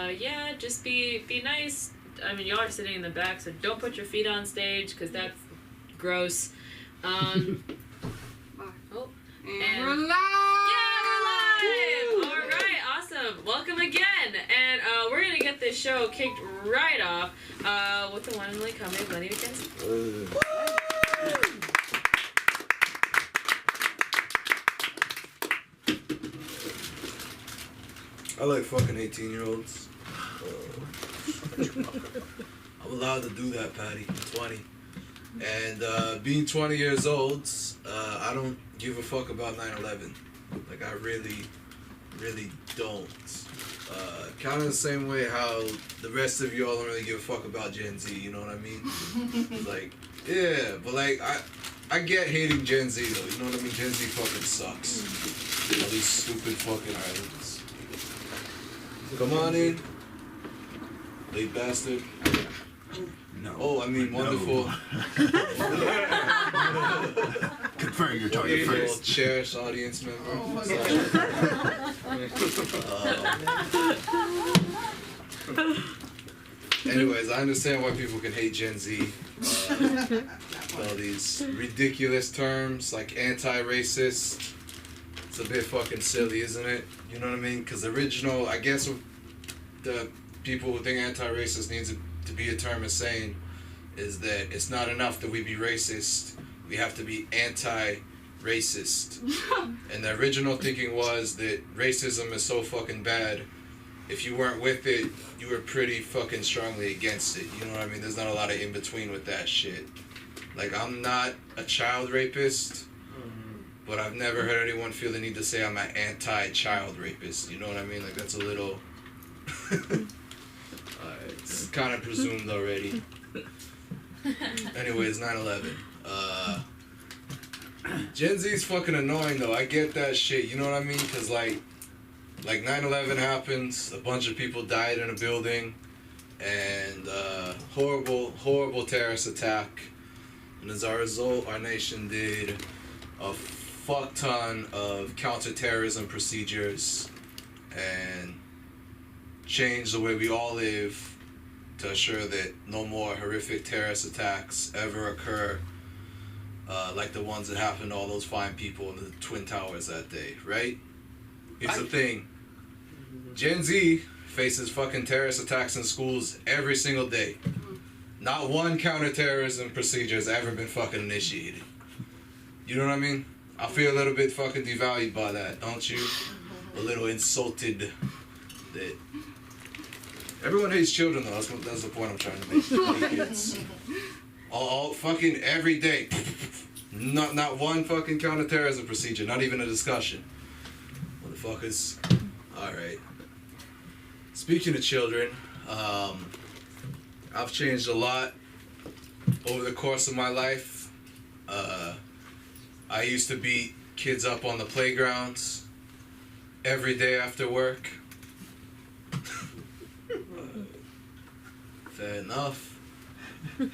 yeah, just be nice. I mean, y'all are sitting in the back, so don't put your feet on stage, because that's gross. Oh. And we're live! Yeah, we're live! Alright, awesome. Welcome again. And we're going to get this show kicked right off with the one and only comedy of Lenny McKenzie. I like fucking 18-year-olds. I'm allowed to do that, Patty. I'm 20. And being 20 years old, I don't give a fuck about 9/11. Like, I really don't. Kind of the same way how the rest of y'all don't really give a fuck about Gen Z, you know what I mean? Like, yeah, but like, I get hating Gen Z though, you know what I mean? Gen Z fucking sucks. All these stupid fucking islands. Come on in, late bastard. No. Oh, I mean, wonderful. Confirm your target first. Cherished audience member. Oh my Anyways, I understand why people can hate Gen Z. All these ridiculous terms like anti-racist. It's a bit fucking silly, isn't it? You know what I mean? Because original, I guess the people who think anti-racist needs to be a term is saying is that it's not enough that we be racist. We have to be anti-racist. And the original thinking was that racism is so fucking bad. If you weren't with it, you were pretty fucking strongly against it. You know what I mean? There's not a lot of in-between with that shit. Like, I'm not a child rapist. But I've never heard anyone feel the need to say I'm an anti-child rapist. You know what I mean? Like, that's a little... it's kind of presumed already. Anyways, 9/11. Gen Z's fucking annoying, though. I get that shit. You know what I mean? Because, like 9/11 happens. A bunch of people died in a building. And horrible terrorist attack. And as a result, our nation did a fuck ton of counterterrorism procedures and change the way we all live to assure that no more horrific terrorist attacks ever occur, like the ones that happened to all those fine people in the Twin Towers that day, right? Here's the thing. Gen Z faces fucking terrorist attacks in schools every single day. Not one counterterrorism procedure has ever been fucking initiated. You know what I mean? I feel a little bit fucking devalued by that, don't you? A little insulted that... Everyone hates children, though. That's the point I'm trying to make. Hate kids. All fucking every day. Not one fucking counterterrorism procedure. Not even a discussion. Motherfuckers. Alright. Speaking of children, I've changed a lot over the course of my life. I used to beat kids up on the playgrounds every day after work. Fair enough. The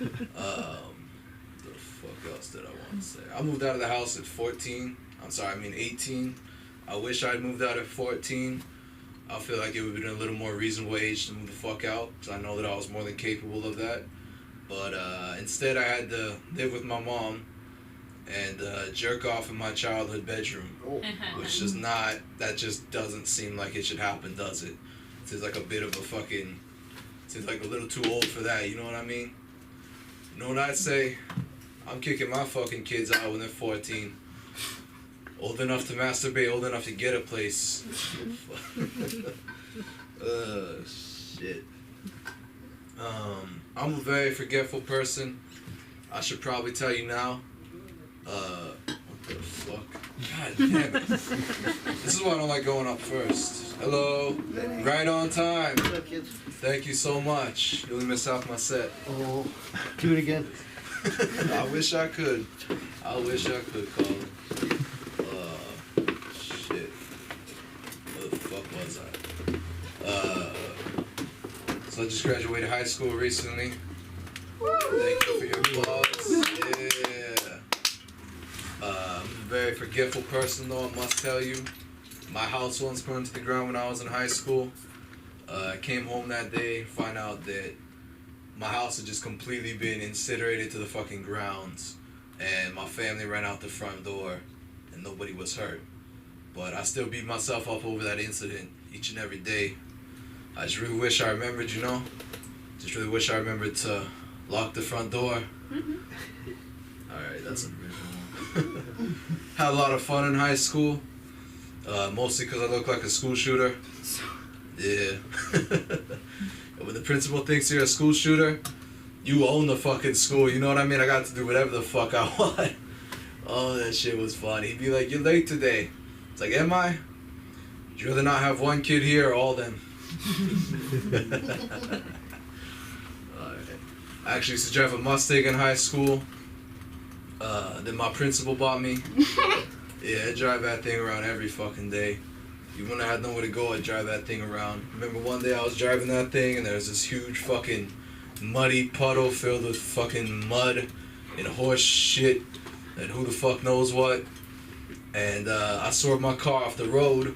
fuck else did I want to say? I moved out of the house at 18. I wish I'd moved out at 14. I feel like it would have been a little more reasonable age to move the fuck out, because I know that I was more than capable of that. But instead I had to live with my mom and jerk off in my childhood bedroom, which is not, that just doesn't seem like it should happen, does it? It seems like a bit of a fucking, seems like a little too old for that, you know what I mean? You know what I'd say? I'm kicking my fucking kids out when they're 14. Old enough to masturbate, old enough to get a place. Shit. I'm a very forgetful person. I should probably tell you now. What the fuck? God damn it. This is why I don't like going up first. Hello. Right on time. Thank you so much. You only missed half my set. Oh, do it again. I wish I could. Colin. Shit. Where the fuck was I? So I just graduated high school recently. Thank you for your applause. Yeah. I'm a very forgetful person, though, I must tell you. My house once burned to the ground when I was in high school. I came home that day, find out that my house had just completely been incinerated to the fucking grounds, and my family ran out the front door, and nobody was hurt. But I still beat myself up over that incident each and every day. I just really wish I remembered, you know? Just really wish I remembered to lock the front door. Alright, that's original. Had a lot of fun in high school. Mostly because I look like a school shooter. Yeah. When the principal thinks you're a school shooter, you own the fucking school, you know what I mean? I got to do whatever the fuck I want. Oh, that shit was fun. He'd be like, "You're late today." It's like, am I? Would you rather not have one kid here or all them? Alright. I actually used to drive a Mustang in high school. Then my principal bought me. Yeah, I drive that thing around every fucking day. Even when I had nowhere to go, I'd drive that thing around. Remember one day I was driving that thing and there was this huge fucking muddy puddle filled with fucking mud and horse shit and who the fuck knows what. And I swerved my car off the road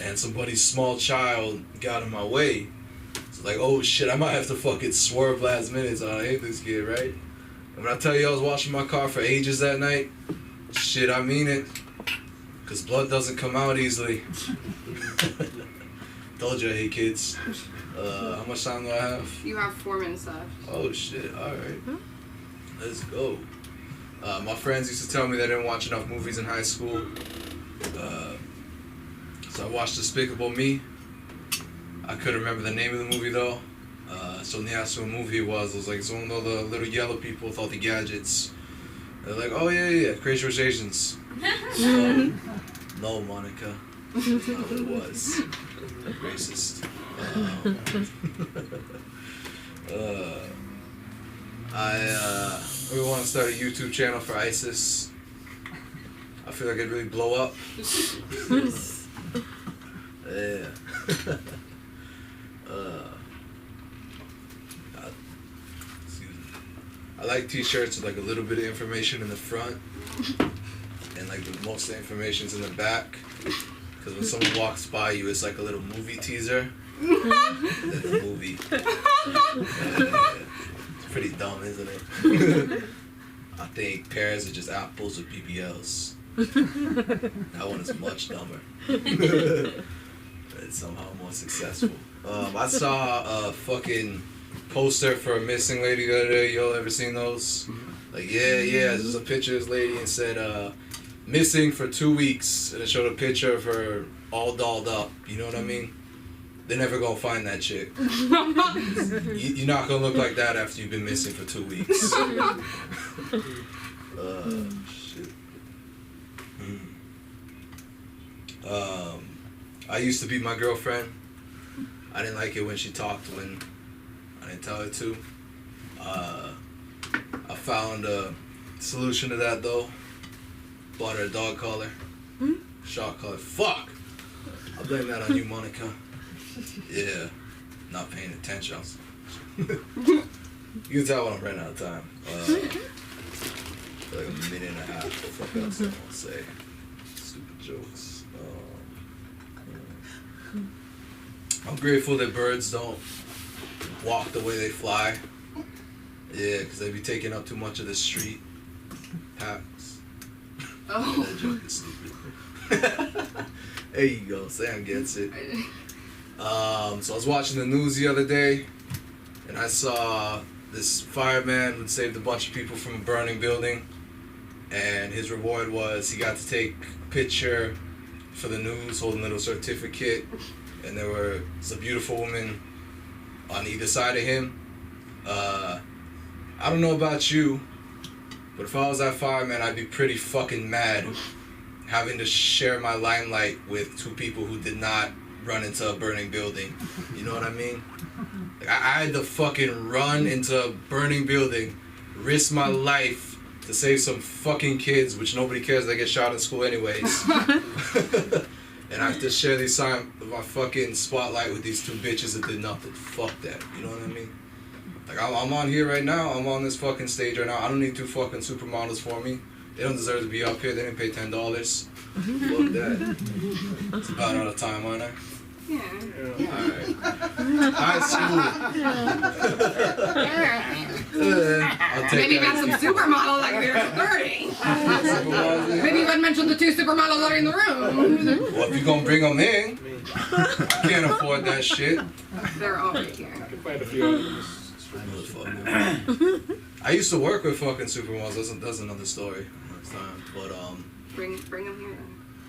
and somebody's small child got in my way. So like, oh shit, I might have to fucking swerve last minute, so I hate this kid, right? And when I tell you I was washing my car for ages that night, shit, I mean it. Cause blood doesn't come out easily. Told you I hate kids. How much time do I have? You have 4 minutes left. Oh shit, alright. Let's go. My friends used to tell me they didn't watch enough movies in high school. So I watched Despicable Me. I couldn't remember the name of the movie though. So when they asked what movie it was like, it's one of the little yellow people with all the gadgets. They're like, oh yeah, Crazy Rich Asians. No, Monica. That's not what it was. Racist. I really want to start a YouTube channel for ISIS. I feel like it'd really blow up. Yeah. Excuse me. I like t-shirts with like a little bit of information in the front and like most of the information's in the back, because when someone walks by you it's like a little movie teaser. Then the movie. It's pretty dumb, isn't it? I think pears are just apples with BBLs. That one is much dumber. It's somehow more successful. I saw a fucking poster for a missing lady the other day. Y'all ever seen those? Like, yeah, there's a picture of this lady and said, missing for 2 weeks. And it showed a picture of her all dolled up. You know what I mean? They're never gonna find that chick. You're not gonna look like that after you've been missing for 2 weeks. Shit. I used to beat my girlfriend. I didn't like it when she talked when I didn't tell her to. I found a solution to that though. Bought her a dog collar. Shot collar. Fuck! I'll blame that on you, Monica. Yeah. Not paying attention. You can tell when I'm running out of time. Like a minute and a half. What the fuck else I want to say? Stupid jokes. I'm grateful that birds don't walk the way they fly. Yeah, because they be taking up too much of the street. Packs. Oh. That joke is stupid. There you go. Sam gets it. So I was watching the news the other day, and I saw this fireman who saved a bunch of people from a burning building, and his reward was he got to take a picture for the news holding a little certificate, and there was a beautiful woman on either side of him. I don't know about you, but if I was that fireman, I'd be pretty fucking mad having to share my limelight with two people who did not run into a burning building. You know what I mean? Like, I had to fucking run into a burning building, risk my life to save some fucking kids, which nobody cares, they get shot in school anyways. And I have to share my fucking spotlight with these two bitches that did nothing. Fuck that. You know what I mean? Like, I'm on here right now. I'm on this fucking stage right now. I don't need two fucking supermodels for me. They don't deserve to be up here. They didn't pay $10. Fuck that. It's about out of time, aren't I? Yeah. Alright. High school. I'll take Maybe you got that. some supermodels that could be flirting. Supervisor. Maybe you hadn't mentioned the 2 supermodels that are in the room. Well, if you're gonna bring them in, I can't afford that shit. They're all right here. Quite a few others. I used to work with fucking supermodels. That's another story next time. But Bring them here.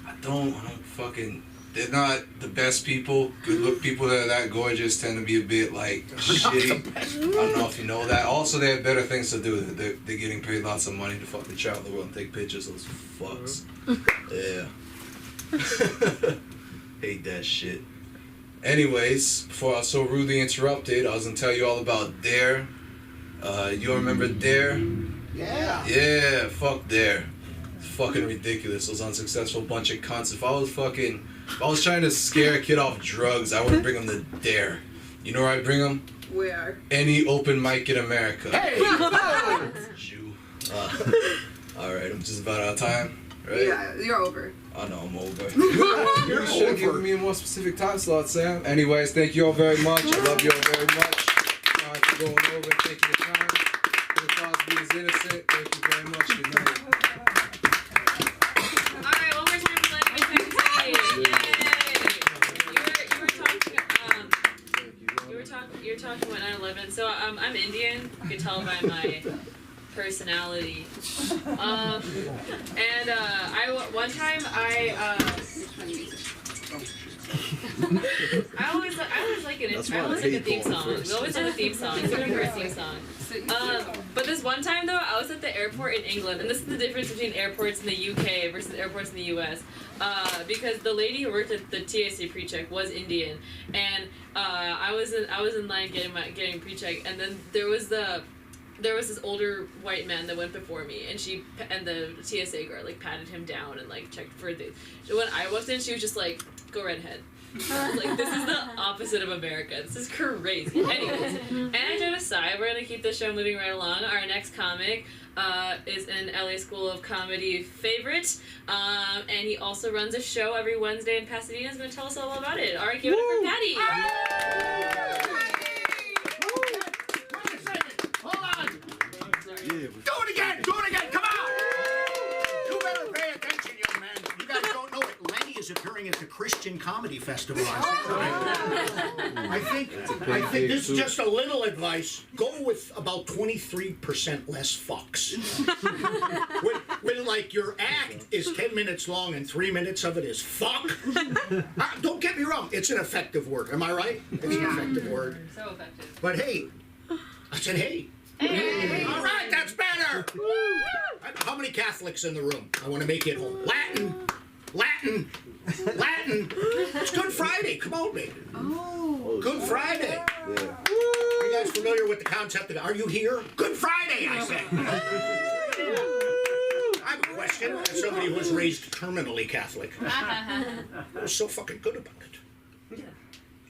I don't fucking. They're not the best people. Good look people that are that gorgeous tend to be a bit like shitty. I don't know if you know that. Also, they have better things to do. They're getting paid lots of money to fucking travel the world and take pictures. Those fucks. Yeah. Hate that shit. Anyways, before I was so rudely interrupted, I was gonna tell you all about Dare. You remember Dare? Yeah. Yeah, fuck Dare. It's fucking ridiculous. Those unsuccessful bunch of cunts. If I was trying to scare a kid off drugs, I would bring him to Dare. You know where I'd bring him? Where? Any open mic in America. Hey! Jew. Alright, I'm just about out of time, right? Yeah, you're over. I know I'm over. You should have given me a more specific time slot, Sam. Anyways, thank you all very much. I love you all very much. Sorry for going over and taking the time. The Cosby is innocent. Thank you very much. Good night. Alright, one more time for Lenny McKenzie. Yay! You were talking about 9/11. So I'm Indian. You can tell by my personality. One time I always like a theme song. We always have a theme song. It's a theme song. But this one time though, I was at the airport in England, and this is the difference between airports in the UK versus airports in the US. Because the lady who worked at the TSA pre-check was Indian, and I was in line getting pre-check, and then there was this older white man that went before me, and the TSA guard like patted him down and like checked for the. When I walked in, she was just like, "Go right ahead." Like, this is the opposite of America. This is crazy. Anyways, and I joined aside. We're gonna keep the show moving right along. Our next comic is an LA School of Comedy favorite, and he also runs a show every Wednesday in Pasadena. He's gonna tell us all about it. All right, give it up for Patty. Do it again! Do it again! Come on! You better pay attention, young man. You guys don't know it. Lenny is appearing at the Christian Comedy Festival on Saturday. I think this is just a little advice. Go with about 23% less fucks. when like your act is 10 minutes long and 3 minutes of it is fuck. Don't get me wrong. It's an effective word. Am I right? It's an effective word. So effective. But hey, I said hey. Hey. All right, that's better. How many Catholics in the room? I want to make it home. Latin. It's Good Friday. Come on, baby. Oh. Good Friday. Yeah. Are you guys familiar with the concept of Are you here? Good Friday, I said. I have a question. As somebody who was raised terminally Catholic, what's so fucking good about it?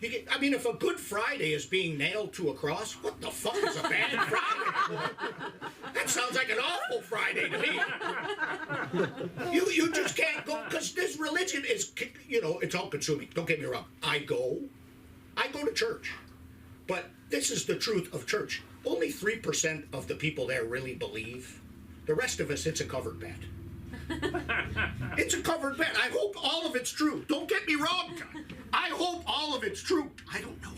If a Good Friday is being nailed to a cross, what the fuck is a bad Friday? That sounds like an awful Friday to me. You just can't go, because this religion is, it's all consuming. Don't get me wrong. I go to church. But this is the truth of church. Only 3% of the people there really believe. The rest of us, it's a covered bet. It's a covered bet. I hope all of it's true. Don't get me wrong, John. I hope all of it's true. I don't know.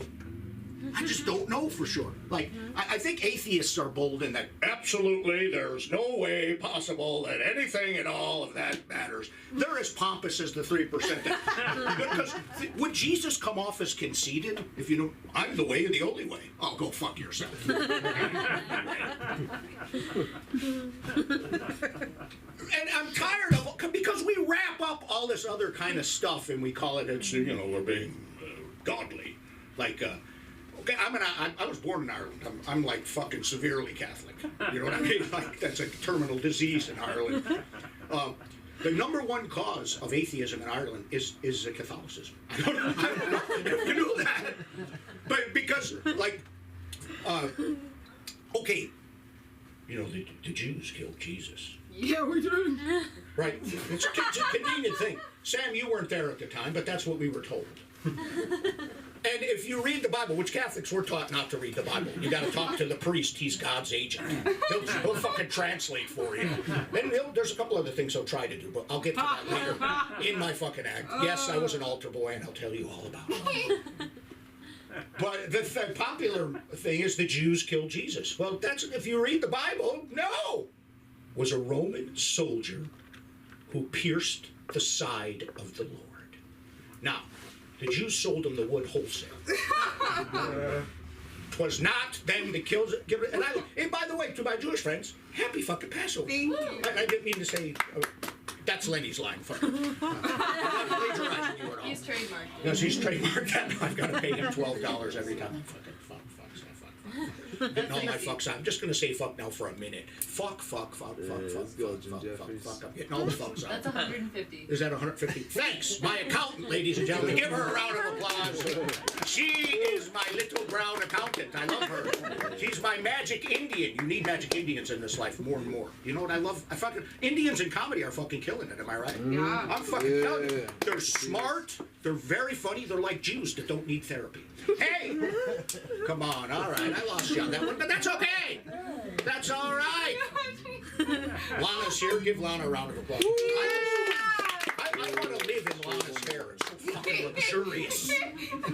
I just don't know for sure. Like, I think atheists are bold in that absolutely there's no way possible that anything at all of that matters. They're as pompous as the 3%. Because would Jesus come off as conceited if I'm the way and the only way? Oh, go fuck yourself. And I'm tired of, because we wrap up all this other kind of stuff and we call it, we're being godly. Like, okay, I was born in Ireland. I'm like fucking severely Catholic. You know what I mean? Like, that's a terminal disease in Ireland. The number one cause of atheism in Ireland is Catholicism. I don't know if you knew that. But because, like, okay, the Jews killed Jesus. Yeah, we do. Right. It's a convenient thing. Sam, you weren't there at the time, but that's what we were told. And if you read the Bible, which Catholics were taught not to read the Bible, you got to talk to the priest. He's God's agent. He'll fucking translate for you. Then there's a couple other things he'll try to do, but I'll get to that later in my fucking act. Yes, I was an altar boy, and I'll tell you all about it. But the popular thing is the Jews killed Jesus. Well, that's if you read the Bible. No, was a Roman soldier who pierced the side of the Lord. Now, the Jews sold him the wood wholesale. 'Twas not them that killed it. And by the way, to my Jewish friends, happy fucking Passover. Thank you. I didn't mean to say. That's Lenny's line. I'm not plagiarizing you at all. He's trademarked. Yes, he's trademarked that. I've got to pay him $12 every time. Fuck. Getting all my fucks out. I'm just gonna say fuck now for a minute. Fuck. let's go, Jim Jeffries. I'm getting all the fucks out. That's 150. Is that 150? Thanks, my accountant, ladies and gentlemen. Give her a round of applause. She is my little brown accountant. I love her. She's my magic Indian. You need magic Indians in this life more and more. You know what I love? Indians in comedy are fucking killing it. Am I right? Yeah. I'm fucking telling you. They're smart. They're very funny. They're like Jews that don't need therapy. Hey! Come on, all right. I lost you on that one, but that's okay. That's all right. Lana's here. Give Lana a round of applause. I want to live in Lana's hair. It's so fucking luxurious.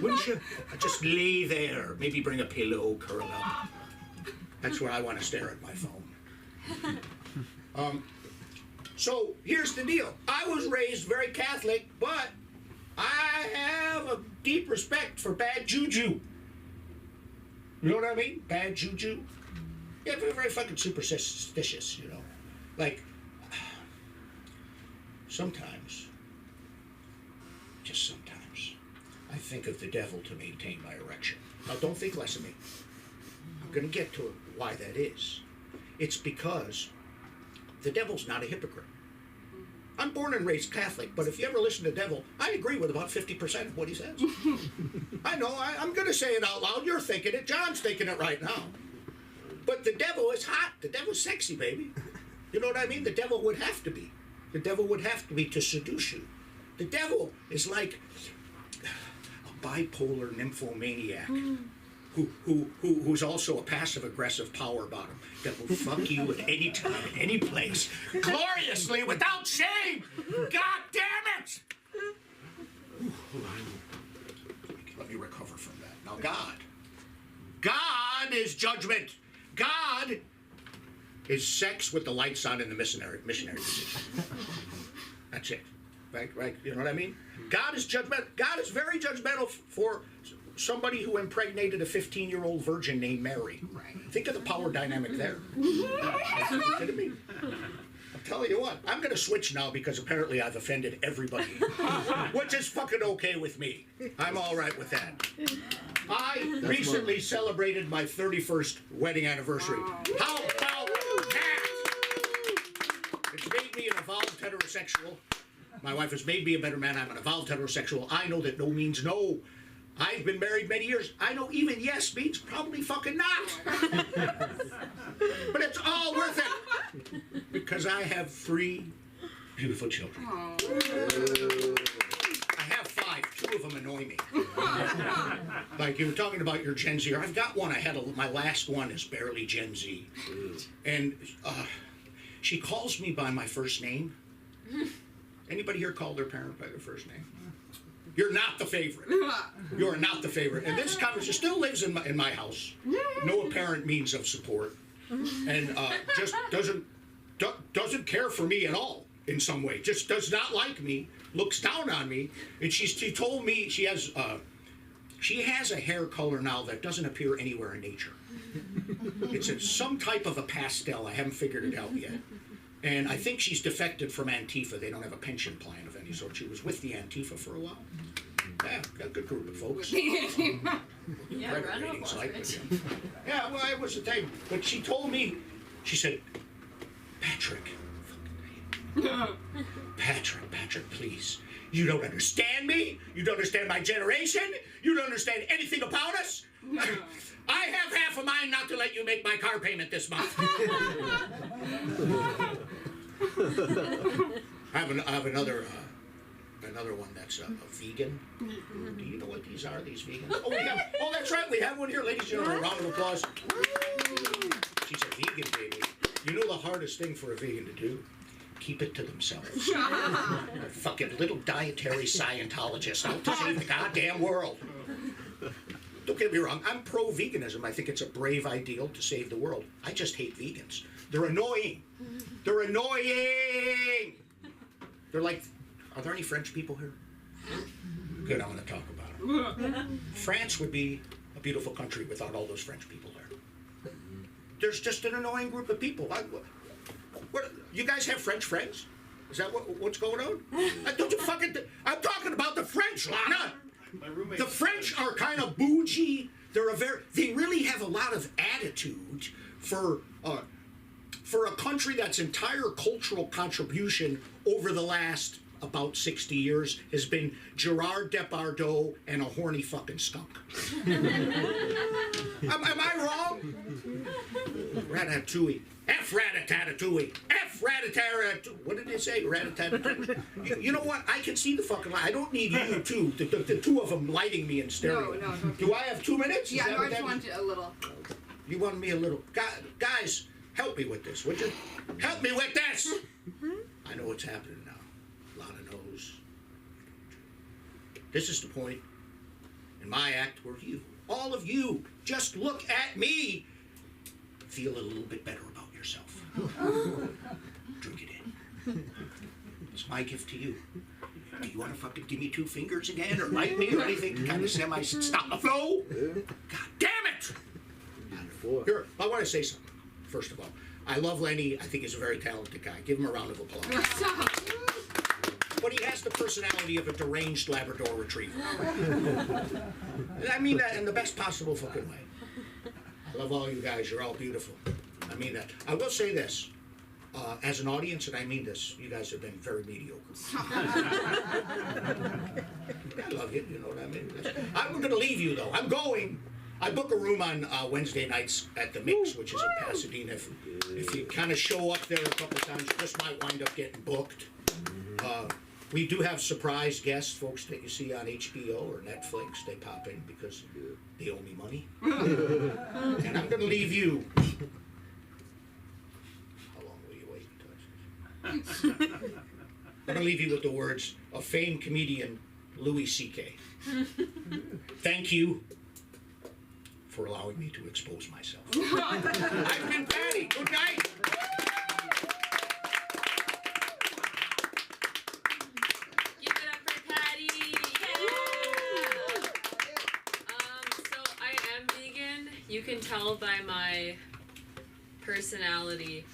Wouldn't you? I just lay there. Maybe bring a pillow, curl up. That's where I want to stare at my phone. So here's the deal. I was raised very Catholic, but I have a deep respect for bad juju. You know what I mean? Bad juju. Yeah, very fucking superstitious, you know. Like, sometimes, just sometimes, I think of the devil to maintain my erection. Now, don't think less of me. I'm going to get to why that is. It's because the devil's not a hypocrite. I'm born and raised Catholic, but if you ever listen to the devil, I agree with about 50% of what he says. I know, I'm going to say it out loud. You're thinking it. John's thinking it right now. But the devil is hot. The devil's sexy, baby. You know what I mean? The devil would have to be. The devil would have to be to seduce you. The devil is like a bipolar nymphomaniac who's also a passive-aggressive power bottom that will fuck you at any time, any place, gloriously, without shame. God damn it! Let me recover from that. Now, God is judgment. God is sex with the lights on in the missionary position. That's it. Right? You know what I mean? God is judgmental. God is very judgmental for somebody who impregnated a 15-year-old virgin named Mary. Right. Think of the power dynamic there. Are you kidding me? I'm telling you what, I'm going to switch now because apparently I've offended everybody, which is fucking okay with me. I'm all right with that. I recently celebrated my 31st wedding anniversary. How about that? It's made me an evolved heterosexual. My wife has made me a better man. I'm an evolved heterosexual. I know that no means no. I've been married many years. I know even yes means probably fucking not. But it's all worth it. Because I have 3 beautiful children. I have 5. 2 of them annoy me. Like you were talking about your Gen Z. I've got one. My last one is barely Gen Z. And she calls me by my first name. Anybody here call their parent by their first name? You're not the favorite. You're not the favorite. And this conversation still lives in my house. No apparent means of support. And just doesn't care for me at all in some way. Just does not like me, looks down on me. And she told me she has a hair color now that doesn't appear anywhere in nature. It's some type of a pastel. I haven't figured it out yet. And I think she's defected from Antifa. They don't have a pension plan of any sort. She was with the Antifa for a while. Yeah, got a good group of folks. Yeah, run ratings over like it. it. Yeah, well, it was the thing. But she told me, she said, Patrick, please. You don't understand me. You don't understand my generation. You don't understand anything about us. I have half of mine not to let you make my car payment this month. I have another another one that's a vegan. Do you know what these are? These vegans? Oh, that's right. We have one here, ladies and gentlemen. A round of applause. She's a vegan, baby. You know the hardest thing for a vegan to do? Keep it to themselves. A fucking little dietary Scientologist out to save the goddamn world. Don't get me wrong, I'm pro-veganism. I think it's a brave ideal to save the world. I just hate vegans. They're annoying. They're annoying! They're like, are there any French people here? Good, I'm gonna talk about them. France would be a beautiful country without all those French people there. There's just an annoying group of people. What, you guys have French friends? Is that what's going on? Don't you fucking... I'm talking about the French, Lana! The French are kind of bougie. They really have a lot of attitude for a country that's entire cultural contribution over the last about 60 years has been Gerard Depardieu and a horny fucking skunk. Am I wrong? Ratatouille. F Ratatouille. F Ratatouille. What did they say? Ratatouille. You know what? I can see the fucking lie. I don't need you two. The two of them lighting me in stereo. No. Do I have 2 minutes? Yeah, no, I just wanted a little. You wanted me a little. Guys, help me with this, would you? Help me with this! I know what's happening now. Lana knows. This is the point in my act where you, all of you, just look at me, feel a little bit better about yourself. Drink it in. It's my gift to you. Do you want to fucking give me 2 fingers again, or like me, or anything? Kind of stop the flow? God damn it! Here, I want to say something. First of all, I love Lenny. I think he's a very talented guy. Give him a round of applause. But he has the personality of a deranged Labrador Retriever. And I mean that in the best possible fucking way. I love all you guys. You're all beautiful. I mean that. I will say this. As an audience, and I mean this, you guys have been very mediocre. I love you. You know what I mean? I'm going to leave you, though. I'm going. I book a room on Wednesday nights at the Mix, which is in Pasadena. If you kind of show up there a couple times, you just might wind up getting booked. We do have surprise guests, folks that you see on HBO or Netflix. They pop in because they owe me money. And I'm going to leave you. How long will you wait until I say? I'm going to leave you with the words of famed comedian Louis C.K. Thank you for allowing me to expose myself. I've been Patty. Good night. Give it up for Patty. Yeah. So I am vegan. You can tell by my personality.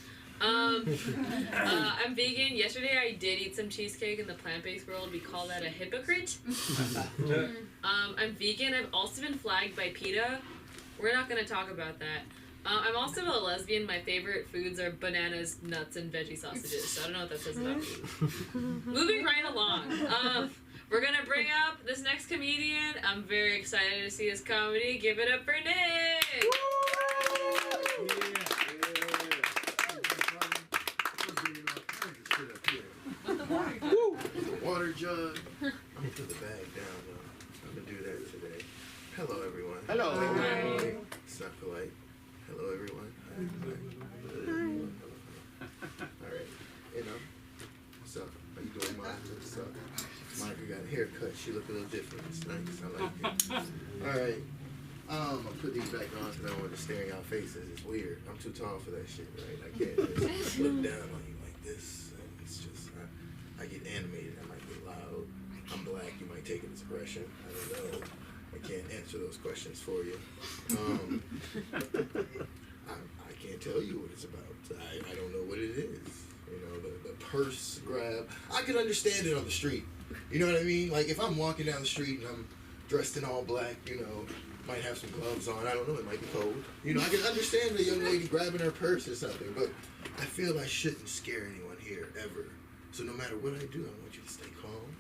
I'm vegan. Yesterday I did eat some cheesecake. In the plant-based world, we call that a hypocrite. I'm vegan. I've also been flagged by PETA. We're not going to talk about that. I'm also a lesbian. My favorite foods are bananas, nuts, and veggie sausages. So I don't know what that says about me. Moving right along. We're going to bring up this next comedian. I'm very excited to see his comedy. Give it up for Nick! Water jug. I'm gonna put the bag down though. I'm gonna do that today. Hello everyone. Hello. Hi. It's not polite. Hello everyone. Hi. Alright. You know. What's up? How you doing, Monica? What's up? Monica got a haircut. She look a little different. It's nice. I like it. Alright. I'll put these back on because I don't want to stare in y'all faces. It's weird. I'm too tall for that shit, right? I can't just look down on you like this. And it's just, I get animated. I might get loud. I'm black. You might take it as aggression. I don't know. I can't answer those questions for you. I can't tell you what it's about. I don't know what it is. You know, the purse grab. I can understand it on the street. You know what I mean? Like if I'm walking down the street and I'm dressed in all black, you know, might have some gloves on. I don't know. It might be cold. You know, I can understand a young lady grabbing her purse or something, but I feel I shouldn't scare anyone here ever. So no matter what I do, I want you to stay calm.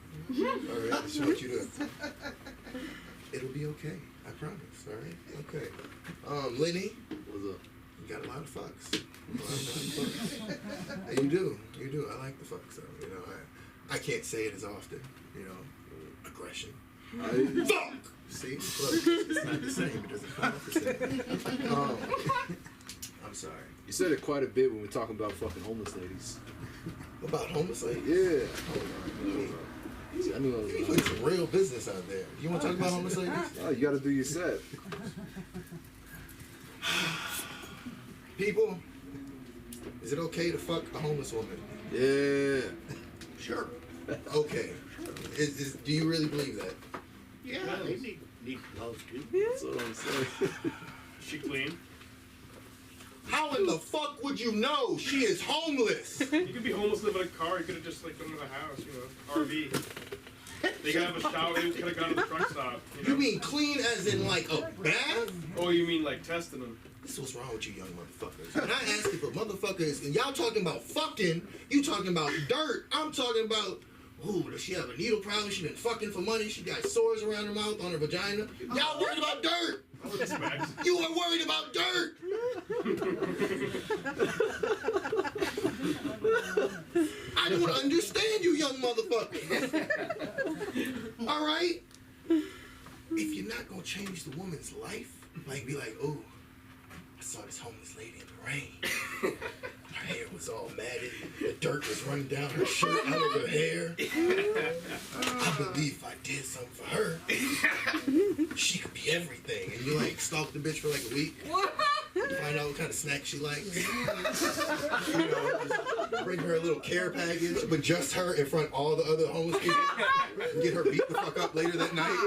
All right, I just want you to. It'll be okay. I promise. All right. Okay. Lenny, what's up? You got a lot of fucks. And you do. I like the fucks though. You know, I can't say it as often, you know, aggression. Fuck! See, look, it's not the same. It doesn't come off the same. I'm sorry. You said it quite a bit when we're talking about fucking homeless ladies. About homeless ladies? Yeah. I knew you be putting some real business out there. You want to talk about homeless ladies? Oh, you gotta do your set. People, is it okay to fuck a homeless woman? Yeah. Sure. Okay. Do you really believe that? Yeah, they need love too. That's what I'm saying. She clean. How in the fuck would you know she is homeless? You could be homeless, live in a car. You could have just like done in the house, you know, RV. They could have a shower. They could have gone to the truck stop. You know? mean clean as in like a bath? Oh, you mean like testing them? This is what's wrong with you young motherfuckers. When I ask you for motherfuckers, and y'all talking about fucking, you talking about dirt. I'm talking about, ooh, does she have a needle problem? She been fucking for money. She got sores around her mouth, on her vagina. Y'all worried about dirt. I would expect. You are worried about dirt. I don't understand you young motherfuckers. All right? If you're not going to change the woman's life, like be like, oh, I saw this homeless lady in the rain. Her hair was all matted. The dirt was running down her shirt out of her hair. I believe if I did something for her, she could be everything. And you like stalk the bitch for like a week. Find out what kind of snack she likes. You know, just bring her a little care package, but just her in front of all the other homeless people. And get her beat the fuck up later that night.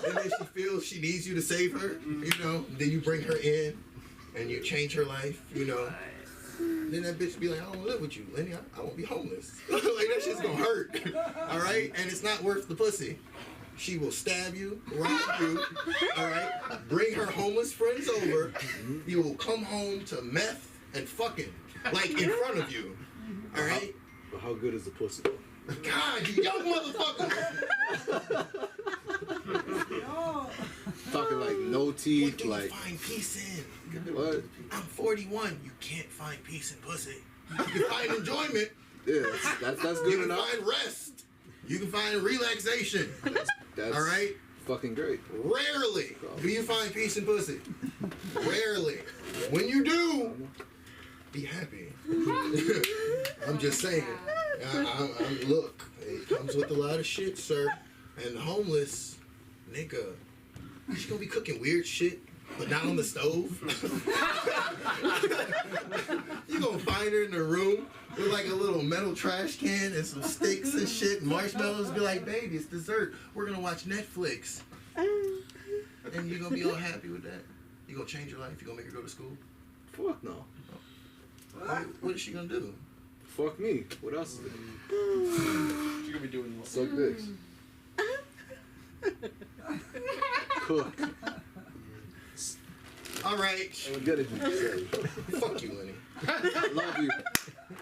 And then she feels she needs you to save her, you know. Then you bring her in and you change her life, you know. Then that bitch be like, I don't want to live with you, Lenny. I won't be homeless. Like, that shit's gonna hurt. All right? And it's not worth the pussy. She will stab you, rob you, all right? Bring her homeless friends over. You will come home to meth and fucking, like in front of you, all right? But how good is the pussy? God, you young motherfucker! Talking like no teeth, What can like you find peace in? what? I'm 41. You can't find peace in pussy. You can find enjoyment. Yeah, that's You good can enough. find rest. You can find relaxation. That's All right? fucking great. Rarely do you find peace in pussy. Rarely. When you do, be happy. I'm just saying. Look, it comes with a lot of shit, sir. And the homeless, nigga, she's gonna be cooking weird shit, but not on the stove. You gonna find her in the room with like a little metal trash can and some sticks and shit and marshmallows. Be like, baby, it's dessert. We're gonna watch Netflix. And you're gonna be all happy with that. You gonna change your life? You gonna make her go to school? Fuck no. What is she gonna do? Fuck me. What else is it? She gonna be doing what? Suck dicks. Cook. All right. I'm gonna do this. Fuck you, Lenny. I love you.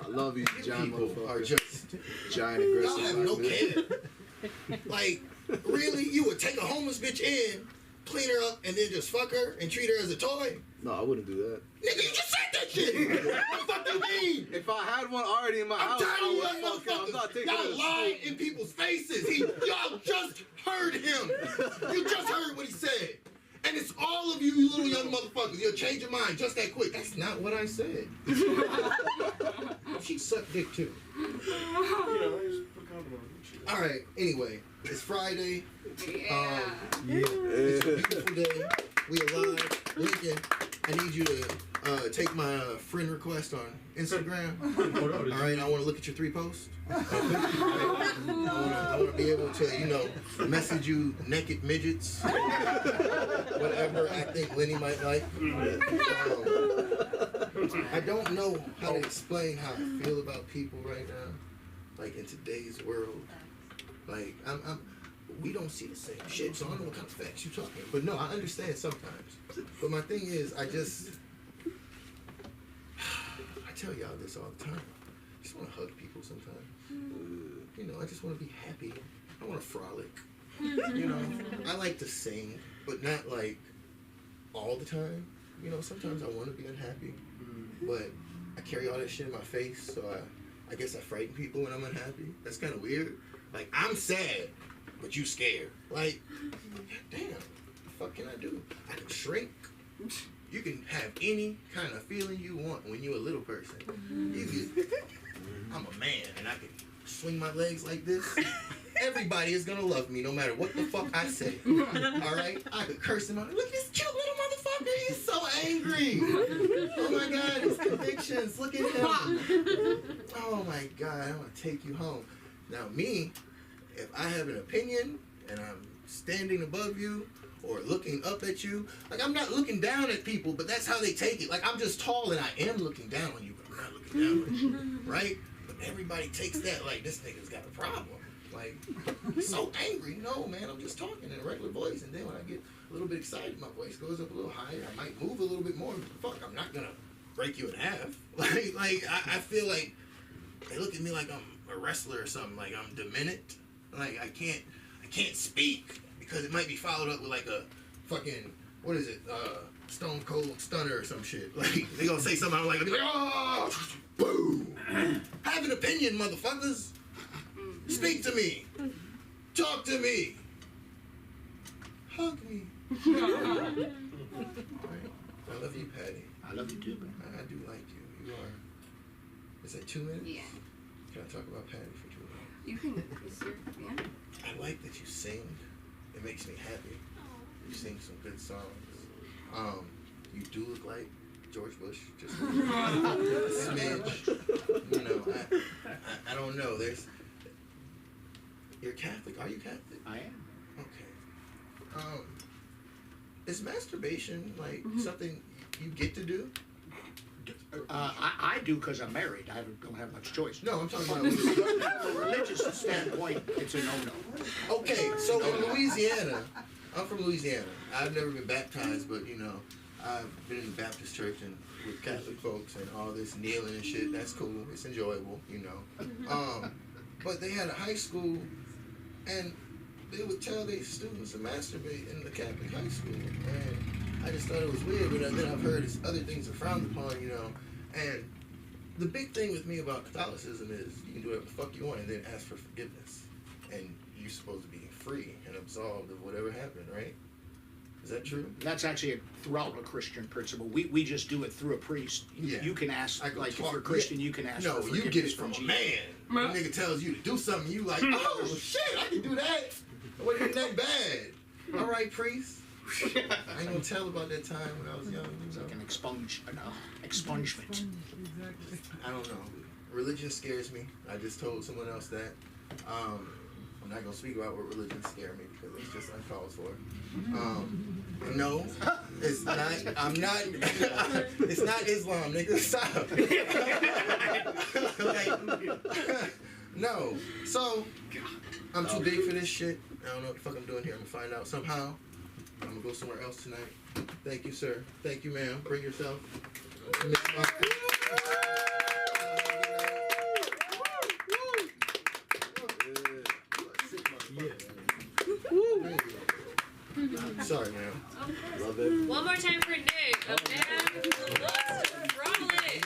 I love you, John People are motherfucker. just, Giant y'all aggressive. have no care. Like, really? You would take a homeless bitch in, clean her up, and then just fuck her and treat her as a toy? No, I wouldn't do that. Nigga, you just said that shit! What the fuck you mean? If I had one already in my I'm house, tired of I you would young fuck her. I'm not motherfuckers. taking her Y'all to lying school. in people's faces. Y'all just heard him. You just heard what he said. And it's all of you, you little young motherfuckers. You'll change your mind just that quick. That's not what I said. She sucked dick too. You know, just put a condom on. All right. Anyway, it's Friday. Yeah. It's a beautiful day. We alive. Lincoln, I need you to take my friend request on Instagram. All right. I want to look at your 3 posts. I want to be able to, you know, message you naked midgets, whatever I think Lenny might like. I don't know how to explain how I feel about people right now, like in today's world. Like we don't see the same shit, so I don't know what kind of facts you're talking. But no, I understand sometimes. But my thing is, I tell y'all this all the time. I just want to hug people sometimes. You know, I just want to be happy. I want to frolic. You know, I like to sing, but not like all the time. You know, sometimes I want to be unhappy, but I carry all that shit in my face, so I guess I frighten people when I'm unhappy. That's kind of weird. Like, I'm sad, but you scared. Like, damn, what the fuck can I do? I can shrink. You can have any kind of feeling you want when you're a little person. I'm a man, and I can swing my legs like this. Everybody is gonna love me no matter what the fuck I say. Alright? I could curse him out. Look at this cute little motherfucker. He's so angry. Oh my god, his convictions. Look at him. Oh my god, I'm gonna take you home. Now me, if I have an opinion and I'm standing above you or looking up at you, like I'm not looking down at people, but that's how they take it. Like I'm just tall and I am looking down on you, but I'm not looking down on you. Right? But everybody takes that like this nigga's got a problem. Like, he's so angry. No, man, I'm just talking in a regular voice. And then when I get a little bit excited, my voice goes up a little higher. I might move a little bit more. Fuck, I'm not gonna break you in half. I feel like they look at me like I'm a wrestler or something. Like I'm diminished. Like I can't speak because it might be followed up with like a fucking, what is it? Stone Cold Stunner or some shit. Like they gonna say something. I'm like, oh, boom. Have an opinion, motherfuckers. Speak to me. Talk to me. Hug me. All right. I love you, Patty. I love you too, man. I do like you. You are. Is that 2 minutes? Yeah. Can I talk about Patty for 2 minutes? You can. Yeah. I like that you sing. It makes me happy. You sing some good songs. You do look like George Bush, just a smidge. You know, I don't know. You're Catholic. Are you Catholic? I am. Okay. Is masturbation like something you get to do? I do because I'm married. I don't have much choice. No, I'm talking about. From a religious standpoint, it's a no-no. Okay, so in Louisiana, I'm from Louisiana. I've never been baptized, but you know, I've been in the Baptist church and with Catholic folks and all this kneeling and shit. That's cool. It's enjoyable, you know. But they had a high school, and they would tell their students to masturbate in the Catholic high school, and I just thought it was weird. But then I've heard other things are frowned upon, you know. And the big thing with me about Catholicism is you can do whatever the fuck you want and then ask for forgiveness, and you're supposed to be free and absolved of whatever happened, right? Is that true? That's actually throughout a Christian principle. We just do it through a priest. Yeah. You can ask, I go like, talk- if you're Christian, you can ask No, for forgiveness you get it from a Jesus. man. The nigga tells you to do something, you like, oh shit, I can do that. It wasn't that bad. All right, priest. I ain't gonna tell about that time when I was young. It's like an expungement. I don't know. Religion scares me. I just told someone else that. I'm not gonna speak about what religion scares me because it's just uncalled for. No, it's not. I'm not. It's not Islam, nigga. Stop. Like, no. So I'm too big for this shit. I don't know what the fuck I'm doing here. I'm gonna find out somehow. I'm gonna go somewhere else tonight. Thank you, sir. Thank you, ma'am. Bring yourself. Sorry, man. Love it. One more time for Nick, a man who loves to frolic.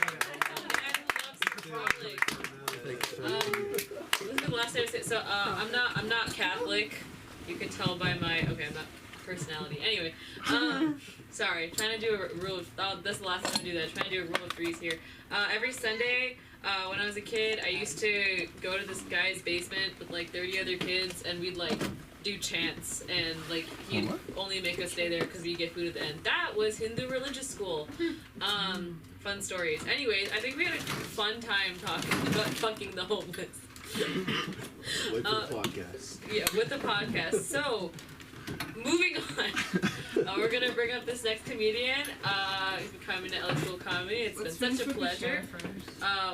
This is the last time I say. So I'm not Catholic. You can tell by my I'm not personality. Anyway, sorry. Trying to do a rule of. This is the last time I do that. Trying to do a rule of threes here. Every Sunday. When I was a kid, I used to go to this guy's basement with like 30 other kids, and we'd like do chants, and like he'd only make us stay there because we get food at the end. That was Hindu religious school. Fun stories. Anyways, I think we had a fun time talking about fucking the homeless. Wait for the podcast. Yeah, with the podcast. So, moving on. We're gonna bring up this next comedian. He's been coming to LA School Comedy. It's been such a pleasure.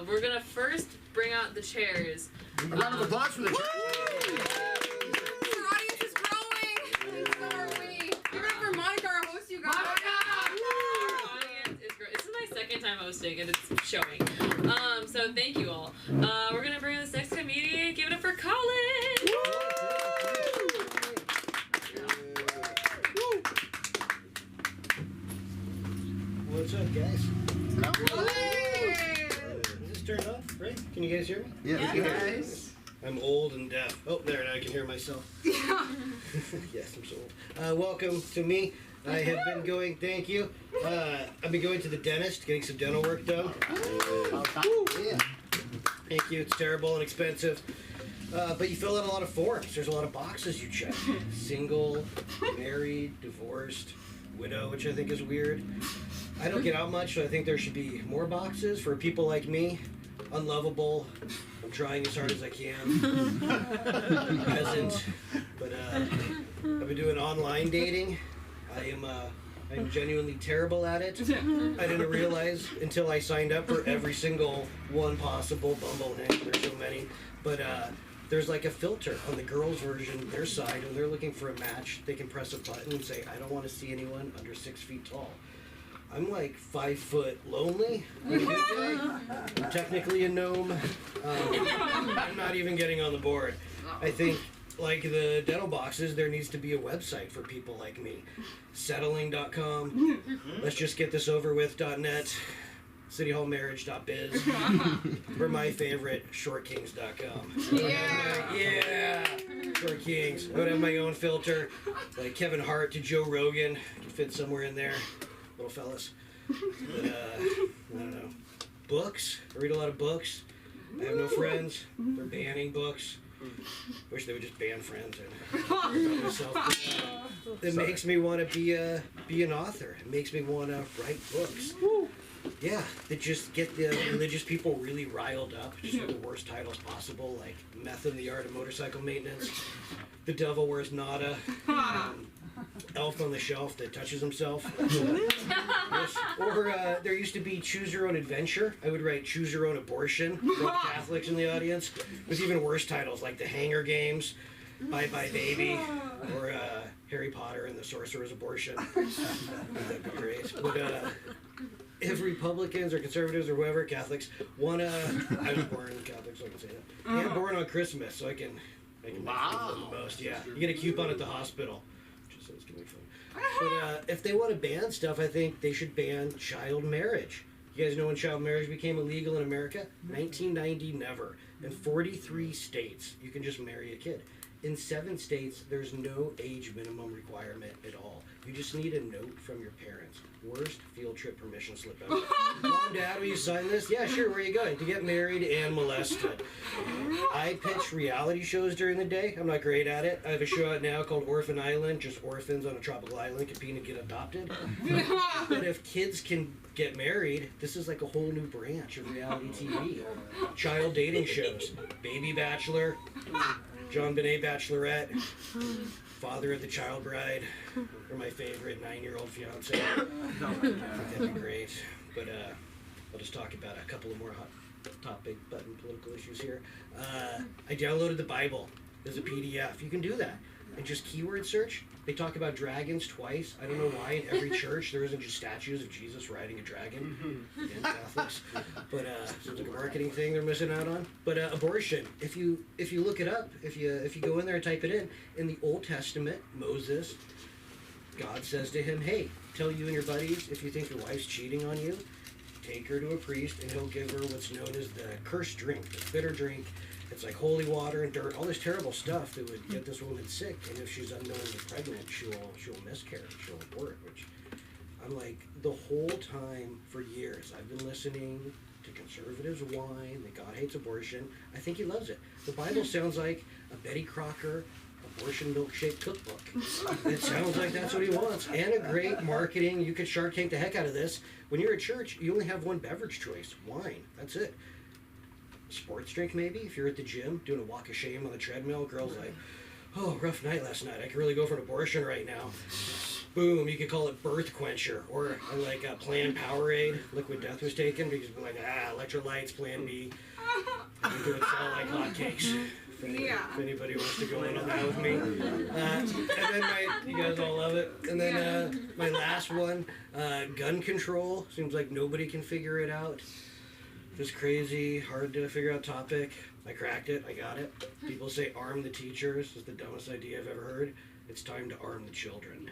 We're gonna first bring out the chairs. A round of applause for the church. Our audience is growing. And so are we. You're gonna for Monica, our host, you guys. Our audience is great. This is my second time hosting, and it's showing. So thank you all. We're gonna bring in this next comedian. Give it up for Colin. What's up, guys? Hey! Is this turned off, right? Can you guys hear me? Yeah. Yes. I'm old and deaf. Oh, there, now I can hear myself. Yes, I'm so old. Welcome to me. I have been going, thank you. I've been going to the dentist, getting some dental work done. Yeah. Thank you, it's terrible and expensive. But you fill out a lot of forms. There's a lot of boxes you check. Single, married, divorced, widow, which I think is weird. I don't get out much, so I think there should be more boxes for people like me. Unlovable. I'm trying as hard as I can. Peasant. But I've been doing online dating. I'm genuinely terrible at it. I didn't realize until I signed up for every single one possible. Bumble, there's so many. But there's like a filter on the girls' version, their side, when they're looking for a match, they can press a button and say, I don't want to see anyone under 6 feet tall. I'm like 5 foot lonely. I'm technically a gnome. I'm not even getting on the board. I think, like the dental boxes, there needs to be a website for people like me. Settling.com. Let's just get this over with.net. cityhallmarriage.biz. Or my favorite, shortkings.com. Yeah! Short Kings. I would have my own filter. Like Kevin Hart to Joe Rogan. Can fit somewhere in there. Little fellas. But, I don't know. Books. I read a lot of books. I have no friends. They're banning books. Wish they would just ban friends. It makes me want to be an author. It makes me want to write books. Yeah, that just get the religious people really riled up, just with the worst titles possible, like Meth and the Art of Motorcycle Maintenance, The Devil Wears Nada, Elf on the Shelf that touches himself. Yes. Or there used to be Choose Your Own Adventure. I would write Choose Your Own Abortion for Catholics in the audience, with even worse titles like The Hanger Games, Bye Bye Baby, or Harry Potter and the Sorcerer's Abortion. That'd be great. But if Republicans or conservatives or whoever, Catholics, want to... I was born Catholic, so I can say that. And born on Christmas, so I can wow. Make the most. Yeah, you get a coupon at the hospital. Just so it's gonna be fun. But if they want to ban stuff, I think they should ban child marriage. You guys know when child marriage became illegal in America? 1990, never. In 43 states, you can just marry a kid. In 7 states, there's no age minimum requirement at all. You just need a note from your parents. Worst field trip permission slip ever. Mom, Dad, will you sign this? Yeah, sure. Where are you going? To get married and molested. I pitch reality shows during the day. I'm not great at it. I have a show out now called Orphan Island. Just orphans on a tropical island compete and get adopted. But if kids can get married, this is like a whole new branch of reality TV. Child dating shows. Baby Bachelor. John Bonet Bachelorette, Father of the Child Bride, or my favorite 9-year-old fiance. That'd be great. But I'll just talk about a couple of more hot topic button political issues here. I downloaded the Bible as a PDF. You can do that. And just keyword search. They talk about dragons twice. I don't know why in every church there isn't just statues of Jesus riding a dragon. Again, Catholics. But seems like a marketing thing they're missing out on. But abortion. If you look it up, if you go in there and type it in the Old Testament, Moses, God says to him, hey, tell you and your buddies if you think your wife's cheating on you, take her to a priest and he'll give her what's known as the cursed drink, the bitter drink. It's like holy water and dirt, all this terrible stuff that would get this woman sick. And if she's unknowingly pregnant, she'll miscarry, she'll abort. Which I'm like, the whole time for years, I've been listening to conservatives whine that God hates abortion. I think he loves it. The Bible sounds like a Betty Crocker abortion milkshake cookbook. It sounds like that's what he wants. And a great marketing. You could Shark Tank the heck out of this. When you're at church, you only have one beverage choice, wine. That's it. Sports drink maybe, if you're at the gym doing a walk of shame on the treadmill, girl's like, oh, rough night last night, I could really go for an abortion right now. Boom, you could call it birth quencher, or like a Planned Powerade, liquid death was taken, because you're like, electrolytes, Plan B, you do it sell like hotcakes. If anybody wants to go in on that with me. And then you guys all love it. And then my last one, gun control, seems like nobody can figure it out. This crazy, hard to figure out topic. I cracked it. I got it. People say arm the teachers. It's the dumbest idea I've ever heard. It's time to arm the children.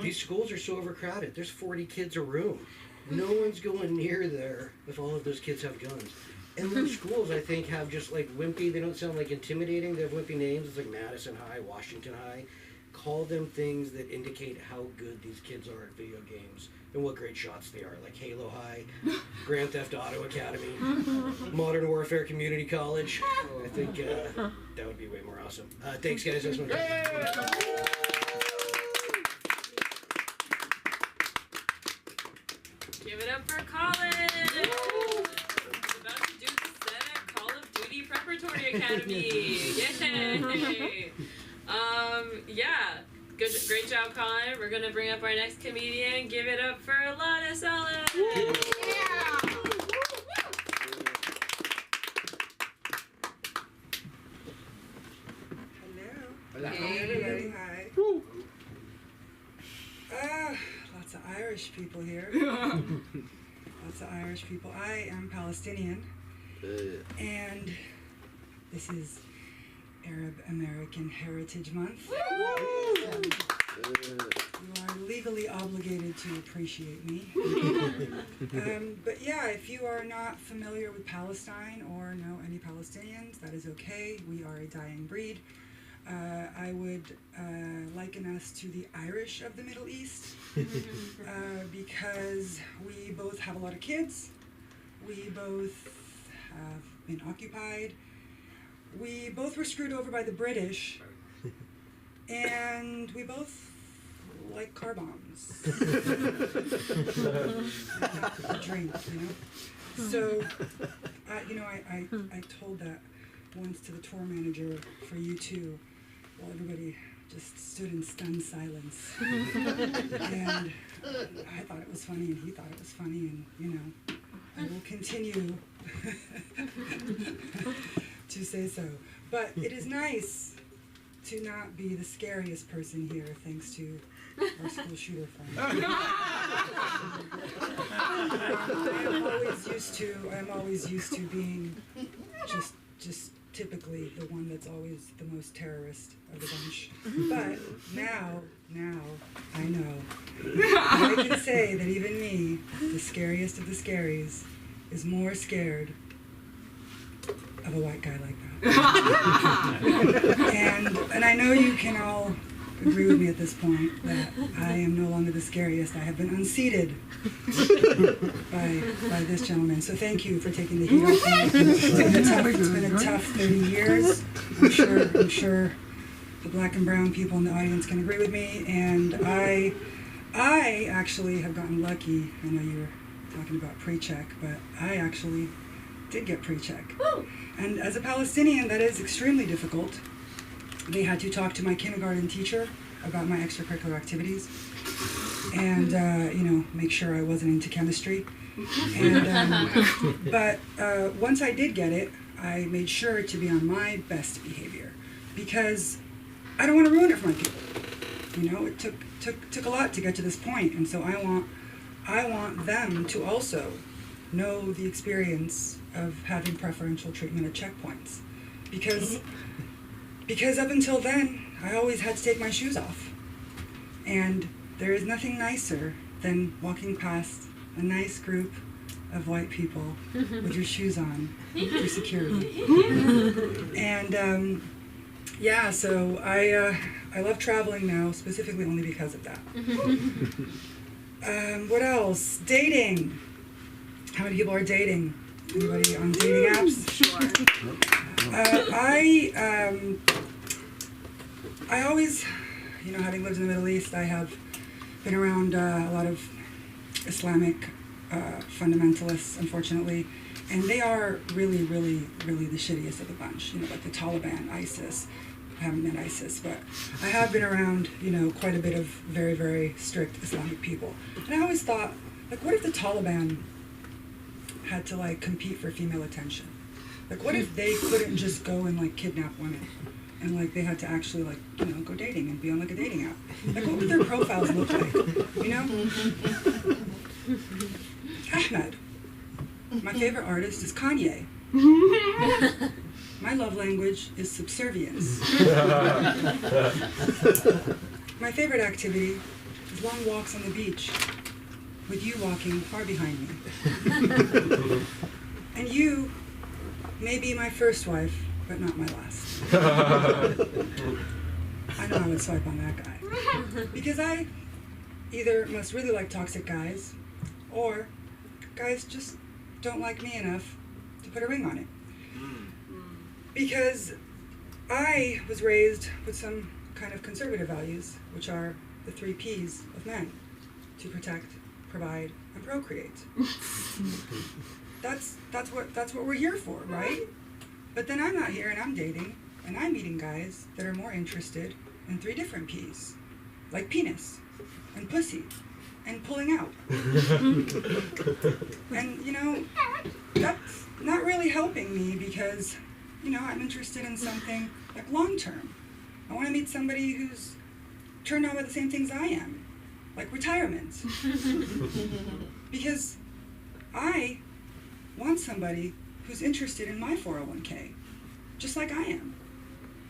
These schools are so overcrowded. There's 40 kids a room. No one's going near there if all of those kids have guns. And most schools, I think, have just like wimpy, they don't sound like intimidating, they have wimpy names. It's like Madison High, Washington High. Call them things that indicate how good these kids are at video games and what great shots they are, like Halo High, Grand Theft Auto Academy, Modern Warfare Community College. I think that would be way more awesome. Thanks, guys. That's my Give it up for Colin! About to do the set at Call of Duty Preparatory Academy! Yay! Yeah. Great job, Colin. We're gonna bring up our next comedian. Give it up for Alana Salas! Hello. Hey, everybody. Hi. Lots of Irish people here. Lots of Irish people. I am Palestinian. And this is Arab American Heritage Month. You are legally obligated to appreciate me. But yeah, if you are not familiar with Palestine or know any Palestinians, that is okay. We are a dying breed. I would liken us to the Irish of the Middle East because we both have a lot of kids. We both have been occupied. We both were screwed over by the British, and we both like car bombs. Drink, you know? So, I told that once to the tour manager for U2, while everybody just stood in stunned silence. And I thought it was funny, and he thought it was funny, and, I will continue to say so. But it is nice to not be the scariest person here, thanks to our school shooter friend. I'm always used to being just typically the one that's always the most terrorist of the bunch. But now I know. I can say that even me, the scariest of the scaries, is more scared of a white guy like that. And I know you can all agree with me at this point that I am no longer the scariest. I have been unseated by this gentleman. So thank you for taking the heat off me. It's been a tough 30 years. I'm sure the black and brown people in the audience can agree with me. And I actually have gotten lucky. I know you were talking about pre-check, but I actually did get pre-check. And as a Palestinian, that is extremely difficult. They had to talk to my kindergarten teacher about my extracurricular activities and, make sure I wasn't into chemistry. And, but once I did get it, I made sure to be on my best behavior because I don't want to ruin it for my people. It took a lot to get to this point, and so I want them to also know the experience of having preferential treatment at checkpoints, because up until then, I always had to take my shoes off. And there is nothing nicer than walking past a nice group of white people with your shoes on for security. And so I love traveling now, specifically only because of that. What else? Dating. How many people are dating? Anybody on dating apps? Sure. I always, having lived in the Middle East, I have been around a lot of Islamic fundamentalists, unfortunately, and they are really, really, really the shittiest of the bunch. Like the Taliban, ISIS. I haven't met ISIS, but I have been around, quite a bit of very, very strict Islamic people. And I always thought, what if the Taliban had to compete for female attention? What if they couldn't just go and kidnap women, and they had to actually go dating and be on a dating app? What would their profiles look like? Ahmed, my favorite artist is Kanye. My love language is subservience. My favorite activity is long walks on the beach with you walking far behind me. And you Maybe my first wife, but not my last. I know I would swipe on that guy. Because I either must really like toxic guys, or guys just don't like me enough to put a ring on it. Because I was raised with some kind of conservative values, which are the 3 Ps of men: to protect, provide, and procreate. That's what we're here for, right? But then I'm not here and I'm dating and I'm meeting guys that are more interested in 3 different Ps, like penis and pussy and pulling out. And you know, that's not really helping me because, you know, I'm interested in something like long term. I want to meet somebody who's turned on by the same things I am, like retirement. Because I want somebody who's interested in my 401k, just like I am.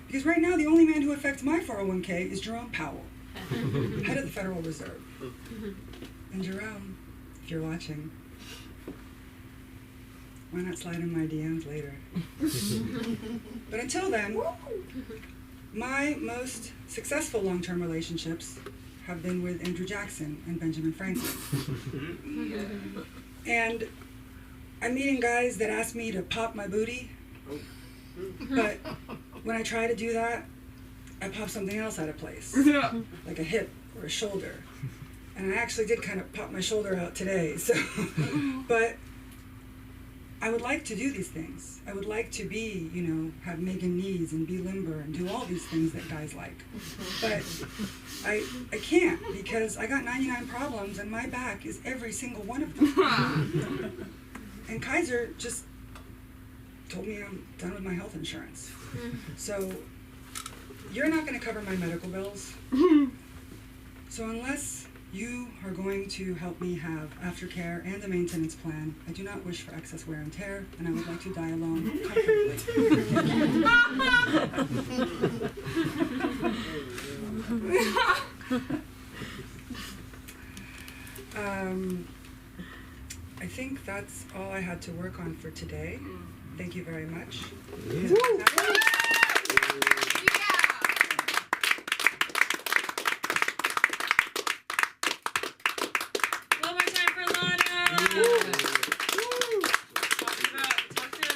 Because right now, the only man who affects my 401k is Jerome Powell, head of the Federal Reserve. And Jerome, if you're watching, why not slide in my DMs later? But until then, my most successful long-term relationships have been with Andrew Jackson and Benjamin Franklin. And I'm meeting guys that ask me to pop my booty, but when I try to do that, I pop something else out of place, like a hip or a shoulder. And I actually did kind of pop my shoulder out today, so, but I would like to do these things. I would like to be, you know, have Megan knees and be limber and do all these things that guys like. But I can't because I got 99 problems and my back is every single one of them. And Kaiser just told me I'm done with my health insurance. So you're not going to cover my medical bills. So unless you are going to help me have aftercare and a maintenance plan, I do not wish for excess wear and tear, and I would like to die alone comfortably. I think that's all I had to work on for today. Thank you very much. One more time for Lana. Talk to the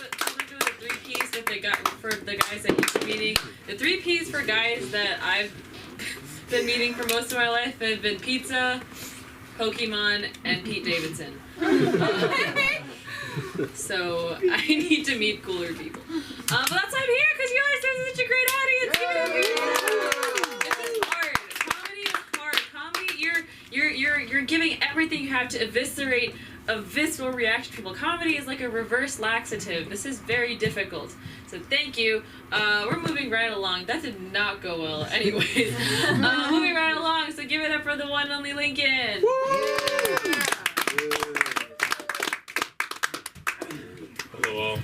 3 Ps that they got for the guys that you're meeting. The 3 Ps for guys that I've been meeting for most of my life have been pizza, Pokemon, and Pete Davidson. So I need to meet cooler people. But that's why I'm here, because you guys are such a great audience. Give it up. This is hard. Comedy is hard. Comedy, you're giving everything you have to eviscerate a visceral reaction to people. Comedy is like a reverse laxative. This is very difficult. So thank you. We're moving right along. That did not go well. Anyways, moving right along. So give it up for the one and only Lincoln. Hello.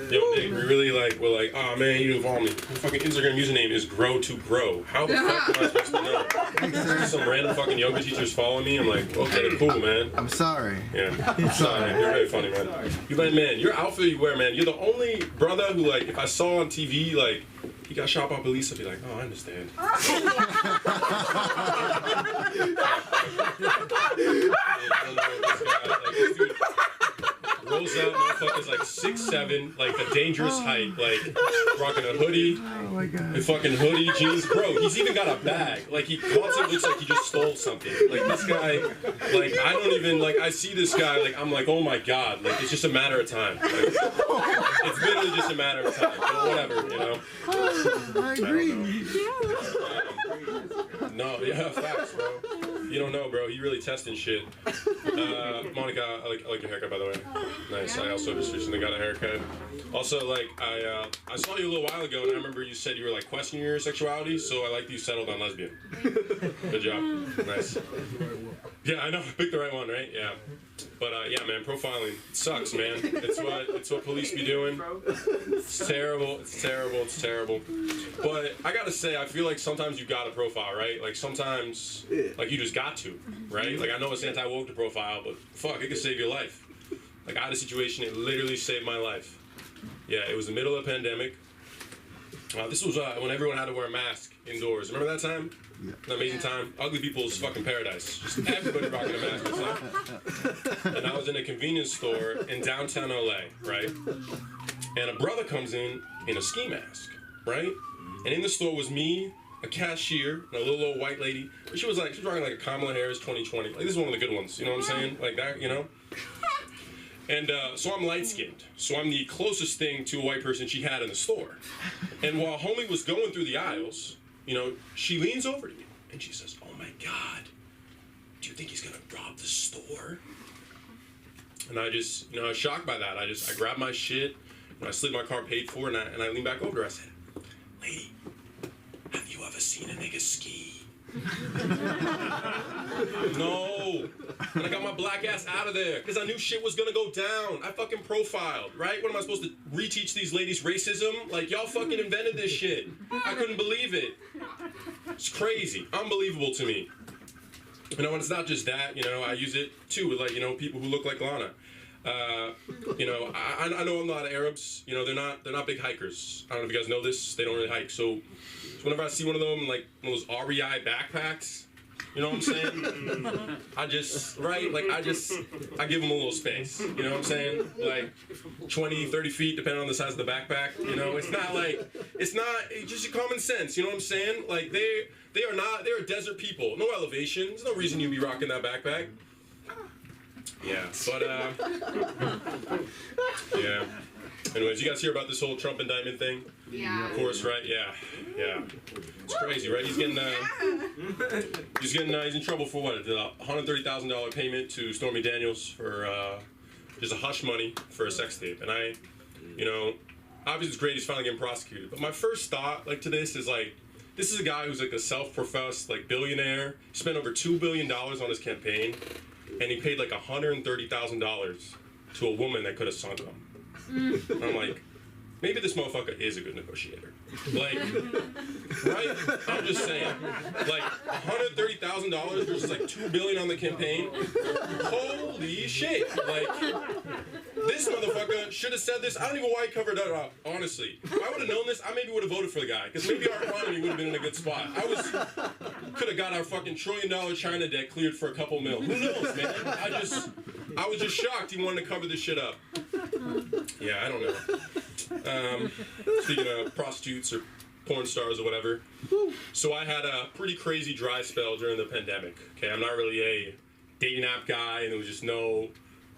Yo, Nick, we really we're like, oh man, you involved me. My fucking Instagram username is grow to grow. How the fuck am I supposed to know? Some random fucking yoga teachers follow me. I'm like, okay, cool, man. I'm sorry. Yeah, I'm sorry. You're very funny, man. You like, man, your outfit you wear, man. You're the only brother who, like, if I saw on TV, like, he got shot by police, I'd be like, oh, I understand. This dude rolls out, motherfuckers like 6'7", like a dangerous height, like rocking a hoodie, a fucking hoodie, jeans. Bro, he's even got a bag. Like, he constantly looks like he just stole something. Like, this guy, like, I don't even, like, I see this guy, like, I'm like, oh my god, like, it's just a matter of time. Like, it's literally just a matter of time. But whatever, you know? I agree. No, yeah, facts, bro. You don't know, bro. You really testing shit. Monica, I like your haircut, by the way. Nice. I also just recently got a haircut. Also, like, I saw you a little while ago, and I remember you said you were, like, questioning your sexuality, so I like that you settled on lesbian. Good job. Nice. Yeah, I know. Picked the right one, right? Yeah. But, yeah, man, profiling sucks, man. It's what police be doing. It's terrible. It's terrible. It's terrible. But I gotta say, I feel like sometimes you gotta profile, right? Like, sometimes, like, you just got to, right? Like, I know it's anti-woke to profile, but fuck, it could save your life. Like, I had a situation, it literally saved my life. Yeah, it was the middle of the pandemic. This was when everyone had to wear a mask indoors. Remember that time? Yeah. An amazing time. Ugly people's fucking paradise. Just everybody rocking a mask inside. And I was in a convenience store in downtown LA, right? And a brother comes in a ski mask, right? And in the store was me, a cashier, and a little old white lady. But she was rocking like a Kamala Harris 2020. Like, this is one of the good ones, you know what I'm saying? Like that, you know? And so I'm light-skinned. So I'm the closest thing to a white person she had in the store. And while homie was going through the aisles, you know, she leans over to me and she says, "Oh my God, do you think he's gonna rob the store?" And I just, you know, I was shocked by that. I grabbed my shit, and I slid my car paid for, and I leaned back over to her. I said, "Lady, have you ever seen a nigga ski?" No. And I got my black ass out of there because I knew shit was gonna go down. I fucking profiled, right? What am I supposed to reteach these ladies racism? Like, y'all fucking invented this shit. I couldn't believe it. It's crazy. Unbelievable to me. You know, and it's not just that, you know, I use it too with, like, you know, people who look like Lana. You know, I know a lot of Arabs, you know, they're not big hikers. I don't know if you guys know this, they don't really hike. So whenever I see one of them, like one of those REI backpacks, you know what I'm saying? I give them a little space, you know what I'm saying? Like 20, 30 feet, depending on the size of the backpack, you know? It's just your common sense, you know what I'm saying? Like, they're desert people, no elevation, there's no reason you'd be rocking that backpack. Yeah, but, yeah. Anyways, you guys hear about this whole Trump indictment thing? Yeah. Of course, right? Yeah. It's crazy, right? He's in trouble for what? A $130,000 payment to Stormy Daniels for just a hush money for a sex tape. And you know, obviously it's great he's finally getting prosecuted. But my first thought, like, to this is like, this is a guy who's like a self-professed like billionaire. He spent over $2 billion on his campaign, and he paid like $130,000 to a woman that could have sunk him. And I'm like, maybe this motherfucker is a good negotiator. Like, right? I'm just saying. Like, $130,000 versus like $2 billion on the campaign. Holy shit! Like, this motherfucker should have said this. I don't even know why he covered that up. Honestly, if I would have known this, I maybe would have voted for the guy because maybe our economy would have been in a good spot. Could have got our fucking $1 trillion China debt cleared for a couple mil. Who knows, man? I was just shocked he wanted to cover this shit up. Yeah, I don't know. Speaking of prostitutes or porn stars or whatever, so I had a pretty crazy dry spell during the pandemic. Okay, I'm not really a dating app guy, and there was just no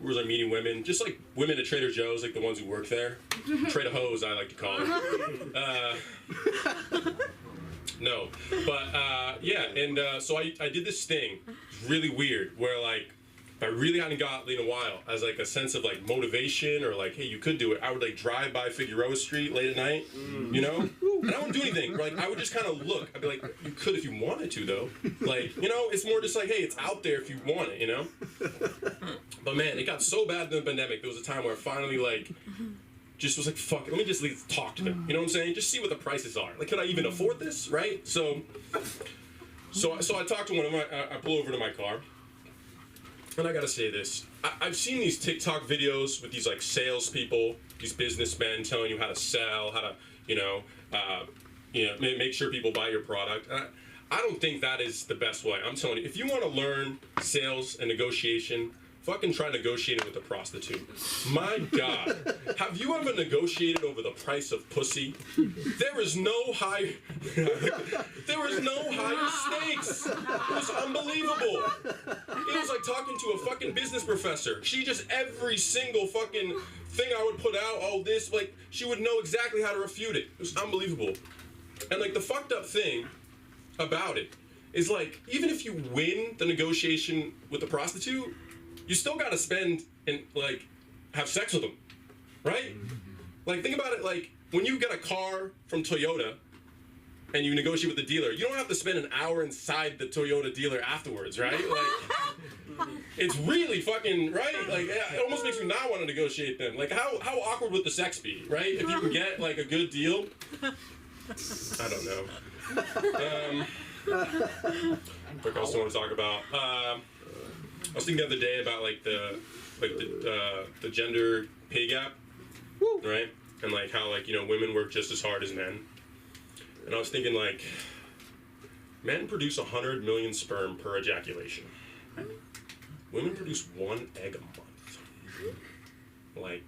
rules on meeting women. Just like women at Trader Joe's, like the ones who work there. Trader Hoes, I like to call it. No, but yeah, and so I did this thing, really weird, where like, if I really hadn't got in a while, as like a sense of like motivation or like, hey, you could do it, I would like drive by Figueroa Street late at night, you know? And I wouldn't do anything. Like, I would just kind of look. I'd be like, you could if you wanted to, though. Like, you know, it's more just like, hey, it's out there if you want it, you know? But man, it got so bad in the pandemic. There was a time where I finally like, just was like, fuck it, let me just at least talk to them. You know what I'm saying? Just see what the prices are. Like, could I even afford this, right? So I talked to one of my, I pull over to my car. And I gotta say this, I've seen these TikTok videos with these like salespeople, these businessmen telling you how to sell, how to, make sure people buy your product. And I don't think that is the best way. I'm telling you, if you want to learn sales and negotiation, fucking try negotiating with a prostitute. My God, have you ever negotiated over the price of pussy? There is no higher stakes. It was unbelievable. It was like talking to a fucking business professor. She just, every single fucking thing I would put out, all this, like, she would know exactly how to refute it. It was unbelievable. And like the fucked up thing about it is like, even if you win the negotiation with the prostitute, you still gotta spend and like have sex with them, right? Like, think about it, like when you get a car from Toyota and you negotiate with the dealer, you don't have to spend an hour inside the Toyota dealer afterwards, right? Like, it's really fucking, right? Like, it almost makes me not want to negotiate them. Like, how awkward would the sex be, right? If you can get like a good deal. I don't know. What else do I want to talk about? I was thinking the other day about like the gender pay gap, right? and like how like, you know, women work just as hard as men. And I was thinking like, men produce 100 million sperm per ejaculation. Women produce 1 egg a month. Like,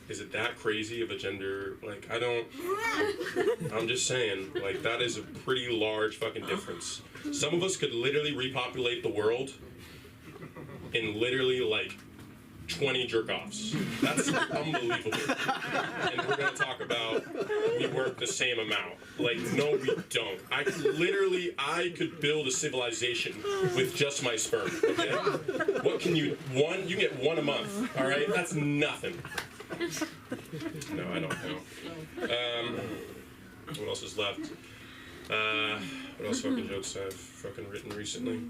is it that crazy of a gender? Like, I'm just saying, like, that is a pretty large fucking difference. Some of us could literally repopulate the world in literally, like, 20 jerk-offs. That's unbelievable. And we're gonna talk about we work the same amount. Like, no, we don't. I could build a civilization with just my sperm, okay? What can you, you get 1 a month, all right? That's nothing. No, I don't know. What else is left? What else fucking jokes I've fucking written recently?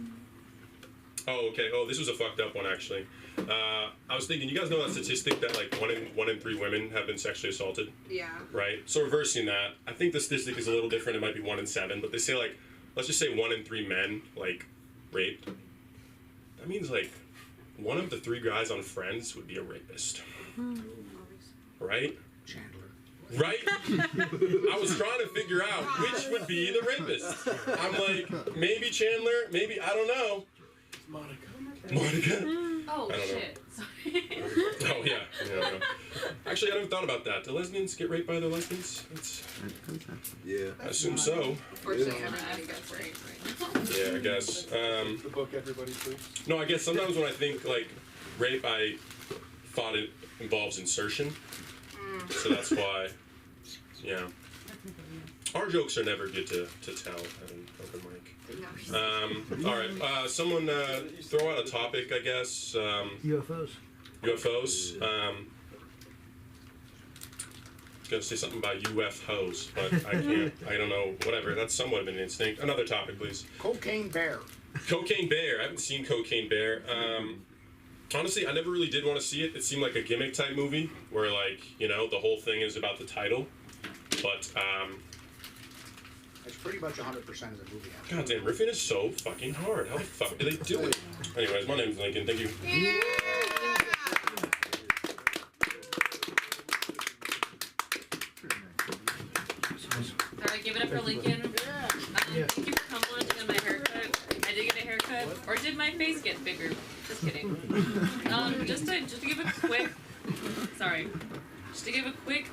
Oh, okay. Oh, this was a fucked up one, actually. I was thinking, you guys know that statistic that like one in 3 women have been sexually assaulted? Yeah. Right? So reversing that, I think the statistic is a little different. It might be 1 in 7, but they say like, let's just say 1 in 3 men, like, raped. That means like 1 of the 3 guys on Friends would be a rapist. Right? Chandler. Right? I was trying to figure out which would be the rapist. I'm like, maybe Chandler, maybe, I don't know. Monica? Oh, I don't shit. Sorry. Oh, yeah. Yeah. Actually, I never thought about that. Do lesbians get raped by other lesbians? Yeah. I assume so. Unfortunately, everybody gets raped right now. Yeah, I guess. The book everybody reads. No, I guess sometimes when I think, like, rape, I thought it involves insertion. So that's why, yeah. Our jokes are never good to tell at an open mic. All right, someone throw out a topic, I guess. UFOs. UFOs. Gonna say something about UFOs, but I can't. I don't know. Whatever. That's somewhat of an instinct. Another topic, please. Cocaine Bear. Cocaine Bear. I haven't seen Cocaine Bear. Honestly, I never really did want to see it. It seemed like a gimmick type movie where, like, you know, the whole thing is about the title. But It's pretty much 100% of the movie. God damn, riffing is so fucking hard. How the fuck do they do it? Anyways, my name's Lincoln. Thank you. Yeah. Alright, give it up for Lincoln. Thank you for complimenting on my haircut. I did get a haircut. Or did my face get bigger? Just kidding. Just to give a quick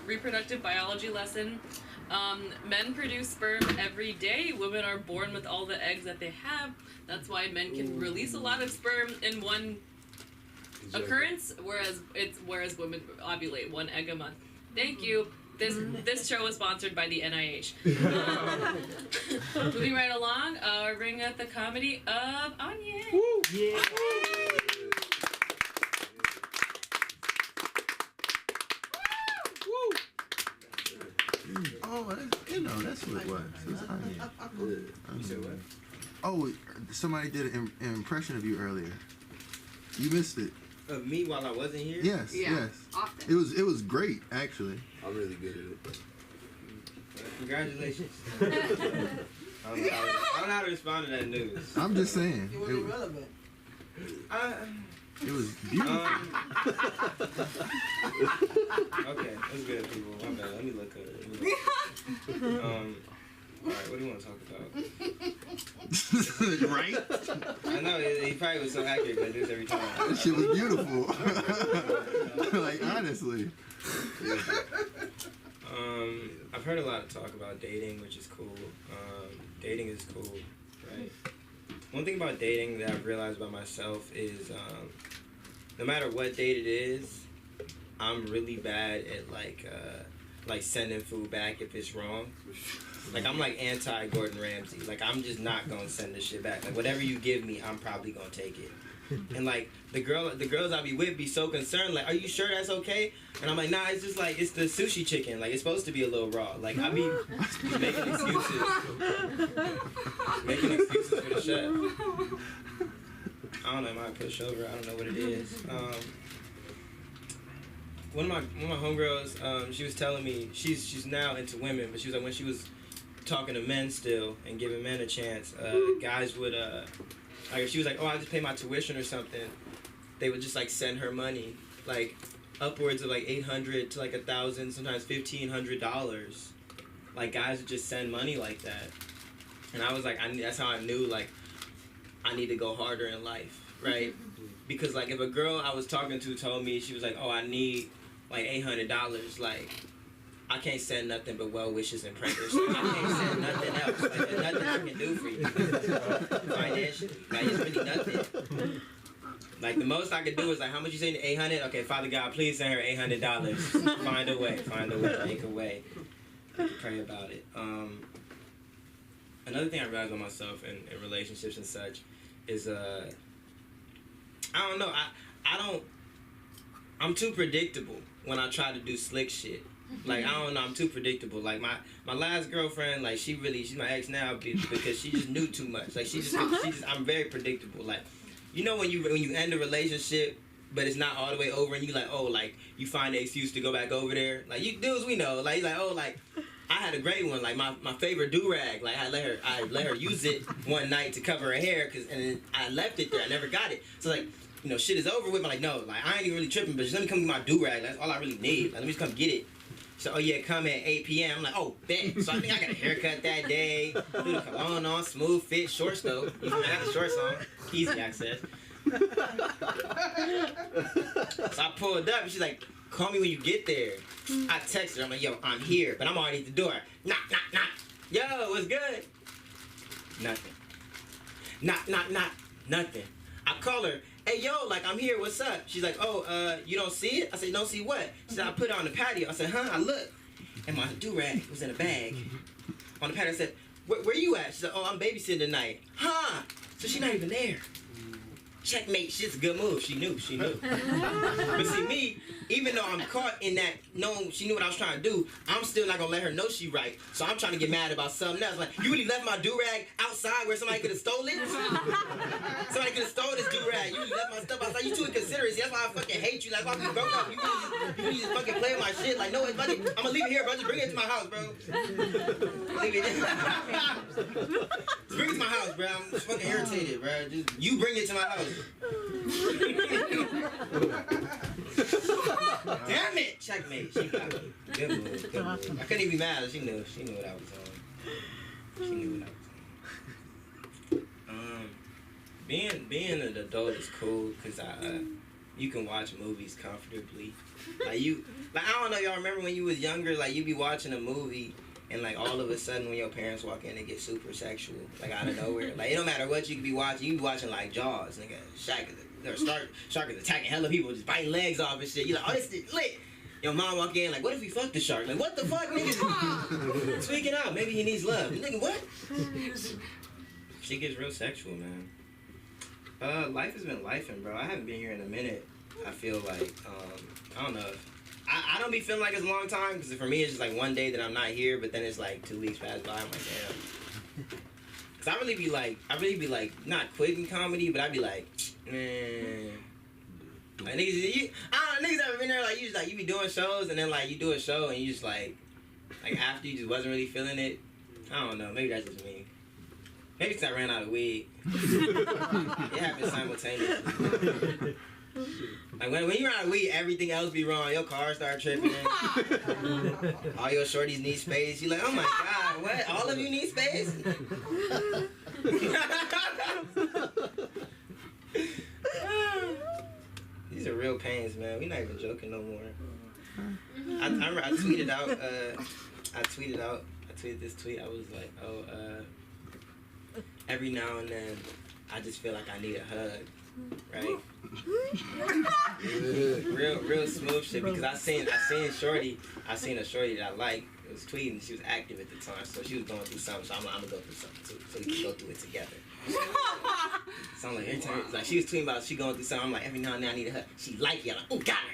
reproductive biology lesson. Men produce sperm every day. Women are born with all the eggs that they have. That's why men can release a lot of sperm in one occurrence, whereas women ovulate 1 egg a month. Thank you. This show was sponsored by the NIH. Moving right along, we're bringing up the comedy of Anya. Woo! Yeah. Oh, you know, that's what it was. You said what? Oh, somebody did an impression of you earlier. You missed it. Of me while I wasn't here? Yes, yes. Often. It was great, actually. I'm really good at it. Congratulations. I don't know how to respond to that news. I'm just saying. It wasn't relevant. It was beautiful. Okay, that's good, people. My bad. Let me look at it. Alright, what do you want to talk about? Right? I know, he probably was so accurate, but I do this every time. That shit was beautiful. Like, honestly. I've heard a lot of talk about dating, which is cool. Dating is cool, right? One thing about dating that I've realized about myself is no matter what date it is, I'm really bad at like sending food back if it's wrong. Like, I'm like anti-Gordon Ramsay. Like, I'm just not gonna send this shit back. Like, whatever you give me, I'm probably gonna take it. And like the girls I be with be so concerned, like, are you sure that's okay? And I'm like, nah, it's just like, it's the sushi chicken, like, it's supposed to be a little raw. Like, I be making excuses for the chef. I don't know, it might push over, I don't know what it is. One of my homegirls, she was telling me she's now into women, but she was like, when she was talking to men still and giving men a chance, guys would like, if she was like, oh, I just pay my tuition or something, they would just like send her money, like upwards of like $800 to like $1,000, sometimes $1,500. Like guys would just send money like that, and I was like, that's how I knew like I need to go harder in life, right? Because like if a girl I was talking to told me she was like, oh, I need like $800, like I can't send nothing but well wishes and prayers. I can't send nothing else. Like, there's nothing I can do for you financially. Like it's really nothing. Like the most I could do is like, how much you say? 800. Okay, Father God, please send her $800. Find a way, make a way. Pray about it. Another thing I realized about myself in relationships and such is I don't know. I'm too predictable when I try to do slick shit. Like I don't know, I'm too predictable. Like my last girlfriend, like she's my ex now because she just knew too much. Like she just I'm very predictable. Like you know when you end a relationship but it's not all the way over and you like, oh, like you find the excuse to go back over there. Like you dudes we know, like oh, like I had a great one, like my favorite do-rag. Like I let her use it one night to cover her hair and then I left it there. I never got it. So like, you know, shit is over with. I'm like, no, like I ain't even really tripping, but just let me come get my do-rag. That's all I really need. Like, let me just come get it. So, oh yeah, come at 8 p.m. I'm like, oh, bet. So I think I got a haircut that day. Do the cologne on, smooth fit, shorts though. I got the shorts on, easy access. So I pulled up and she's like, call me when you get there. I text her, I'm like, yo, I'm here, but I'm already at the door. Knock, knock, knock. Yo, what's good? Nothing. Knock, knock, knock. Nothing. I call her, hey, yo, like, I'm here, what's up? She's like, oh, you don't see it? I said, don't see what? She said, I put it on the patio. I said, huh? I looked, and my do-rag was in a bag. On the patio, I said, where you at? She said, oh, I'm babysitting tonight. Huh? So she's not even there. Checkmate, shit's a good move. She knew. But see, me, even though I'm caught in that, knowing she knew what I was trying to do, I'm still not gonna let her know she right. So I'm trying to get mad about something else. Like, you really left my do-rag outside where somebody could have stole it? Somebody could have stole this do-rag. You really left my stuff outside. You too inconsiderate. See, that's why I fucking hate you. Like, why we broke up? You really just fucking play with my shit. Like, no, I'm gonna leave it here, bro. Just bring it to my house, bro. Leave it. Just bring it to my house, bro. I'm just fucking irritated, bro. Just, you bring it to my house. Damn it! Checkmate. She got me. Good move. Good move. I couldn't even be mad. She knew what I was on. She knew what I was on. Being an adult is cool because you can watch movies comfortably. I don't know, y'all remember when you was younger, like you be watching a movie and like all of a sudden when your parents walk in, they get super sexual, like out of nowhere. Like it don't matter what you could be watching, you be watching like Jaws, nigga, shark is attacking hella people, just biting legs off and shit. You like, oh, this is lit. Your mom walk in like, what if we fuck the shark? Like, what the fuck, nigga? Speaking out, maybe he needs love. Nigga, what? She gets real sexual, man. Life has been lifing, bro. I haven't been here in a minute. I feel like, I don't know. I don't be feeling like it's a long time because for me it's just like one day that I'm not here, but then it's like 2 weeks pass by. I'm like, damn. Cause I really be like, not quitting comedy, but I'd be like, man. Like niggas, niggas ever been there like you be doing shows and then like you do a show and you just like after you just wasn't really feeling it. I don't know. Maybe that's just me. Maybe because I ran out of weed. It happened simultaneously. Like when you run out of weed, everything else be wrong. Your car start tripping. All your shorties need space. You like, oh my god, what? All of you need space? These are real pains, man. We not even joking no more. I remember I tweeted this tweet. I was like, every now and then, I just feel like I need a hug. Right? real smooth shit because I seen a shorty that I like. It was tweeting. She was active at the time, so she was going through something. So I'm gonna go through something too, so we can go through it together. So I'm like, every time, like she was tweeting about she going through something. I'm like, every now and then I need a hug. She like it. I'm like, oh, got her.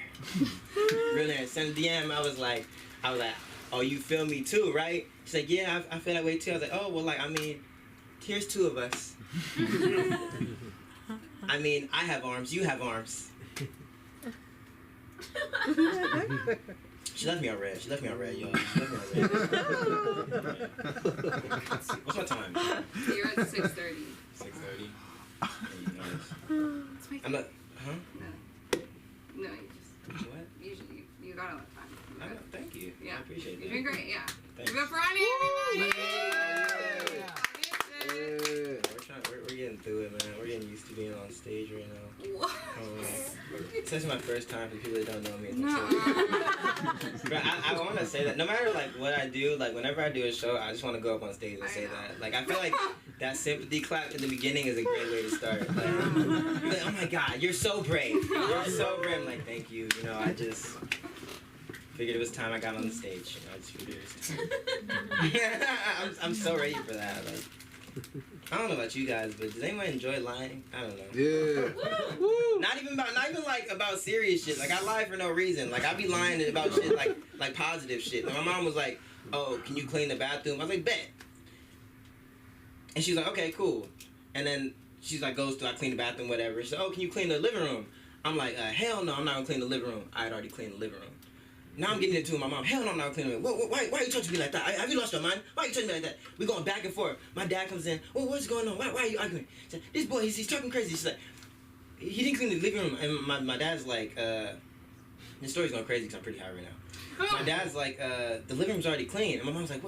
Real nice. Send a DM. I was like, oh, you feel me too, right? She's like, yeah, I feel that way too. I was like, oh, well, like I mean, here's two of us. I mean, I have arms, you have arms. She left me on red, y'all. She left me on red. What's my time? You're at 6:30. 6:30? I'm not, huh? No, you just... What? You got a lot of time. Thank you. Yeah. I appreciate that. You're doing great, yeah. Thanks. Give it up for Ronnie, everybody! We're getting through it, man. We're getting used to being on stage right now. What? This is my first time for people that don't know me. No. But I want to say that no matter like what I do, like whenever I do a show, I just want to go up on stage and say that. Like I feel like that sympathy clap in the beginning is a great way to start. Like, oh my God, you're so brave. You're so brave. I'm like, thank you. You know, I just figured it was time I got on the stage. You know, I just figured it was time. I'm so ready for that. Like, I don't know about you guys, but does anyone enjoy lying? I don't know. Yeah. Not even about serious shit. Like I lie for no reason. Like I be lying about shit like positive shit. Like, my mom was like, "Oh, can you clean the bathroom?" I was like, "Bet." And she's like, "Okay, cool." And then she's like, I clean the bathroom, whatever. She's like, "Oh, can you clean the living room?" I'm like, "Hell no, I'm not gonna clean the living room. I had already cleaned the living room." Now I'm getting into it with my mom. Hell no, I'm not cleaning it. Why are you talking to me like that? Have you lost your mind? Why are you talking to me like that? We're going back and forth. My dad comes in. Well, what's going on? Why are you arguing? Said, this boy, he's talking crazy. She's like, he didn't clean the living room. And my dad's like, his story's going crazy because I'm pretty high right now. My dad's like, the living room's already clean. And my mom's like,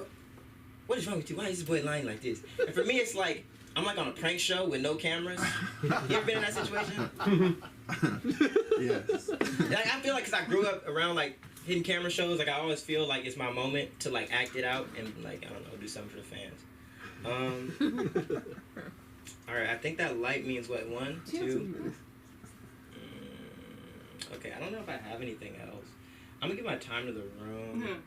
what is wrong with you? Why is this boy lying like this? And for me, it's like, I'm like on a prank show with no cameras. You ever been in that situation? Yes. Like, I feel like because I grew up around like hidden camera shows, like I always feel like it's my moment to like act it out and like I don't know, do something for the fans. All right, I think that light means what? 1, 2. Okay, I don't know if I have anything else. I'm gonna give my time to the room.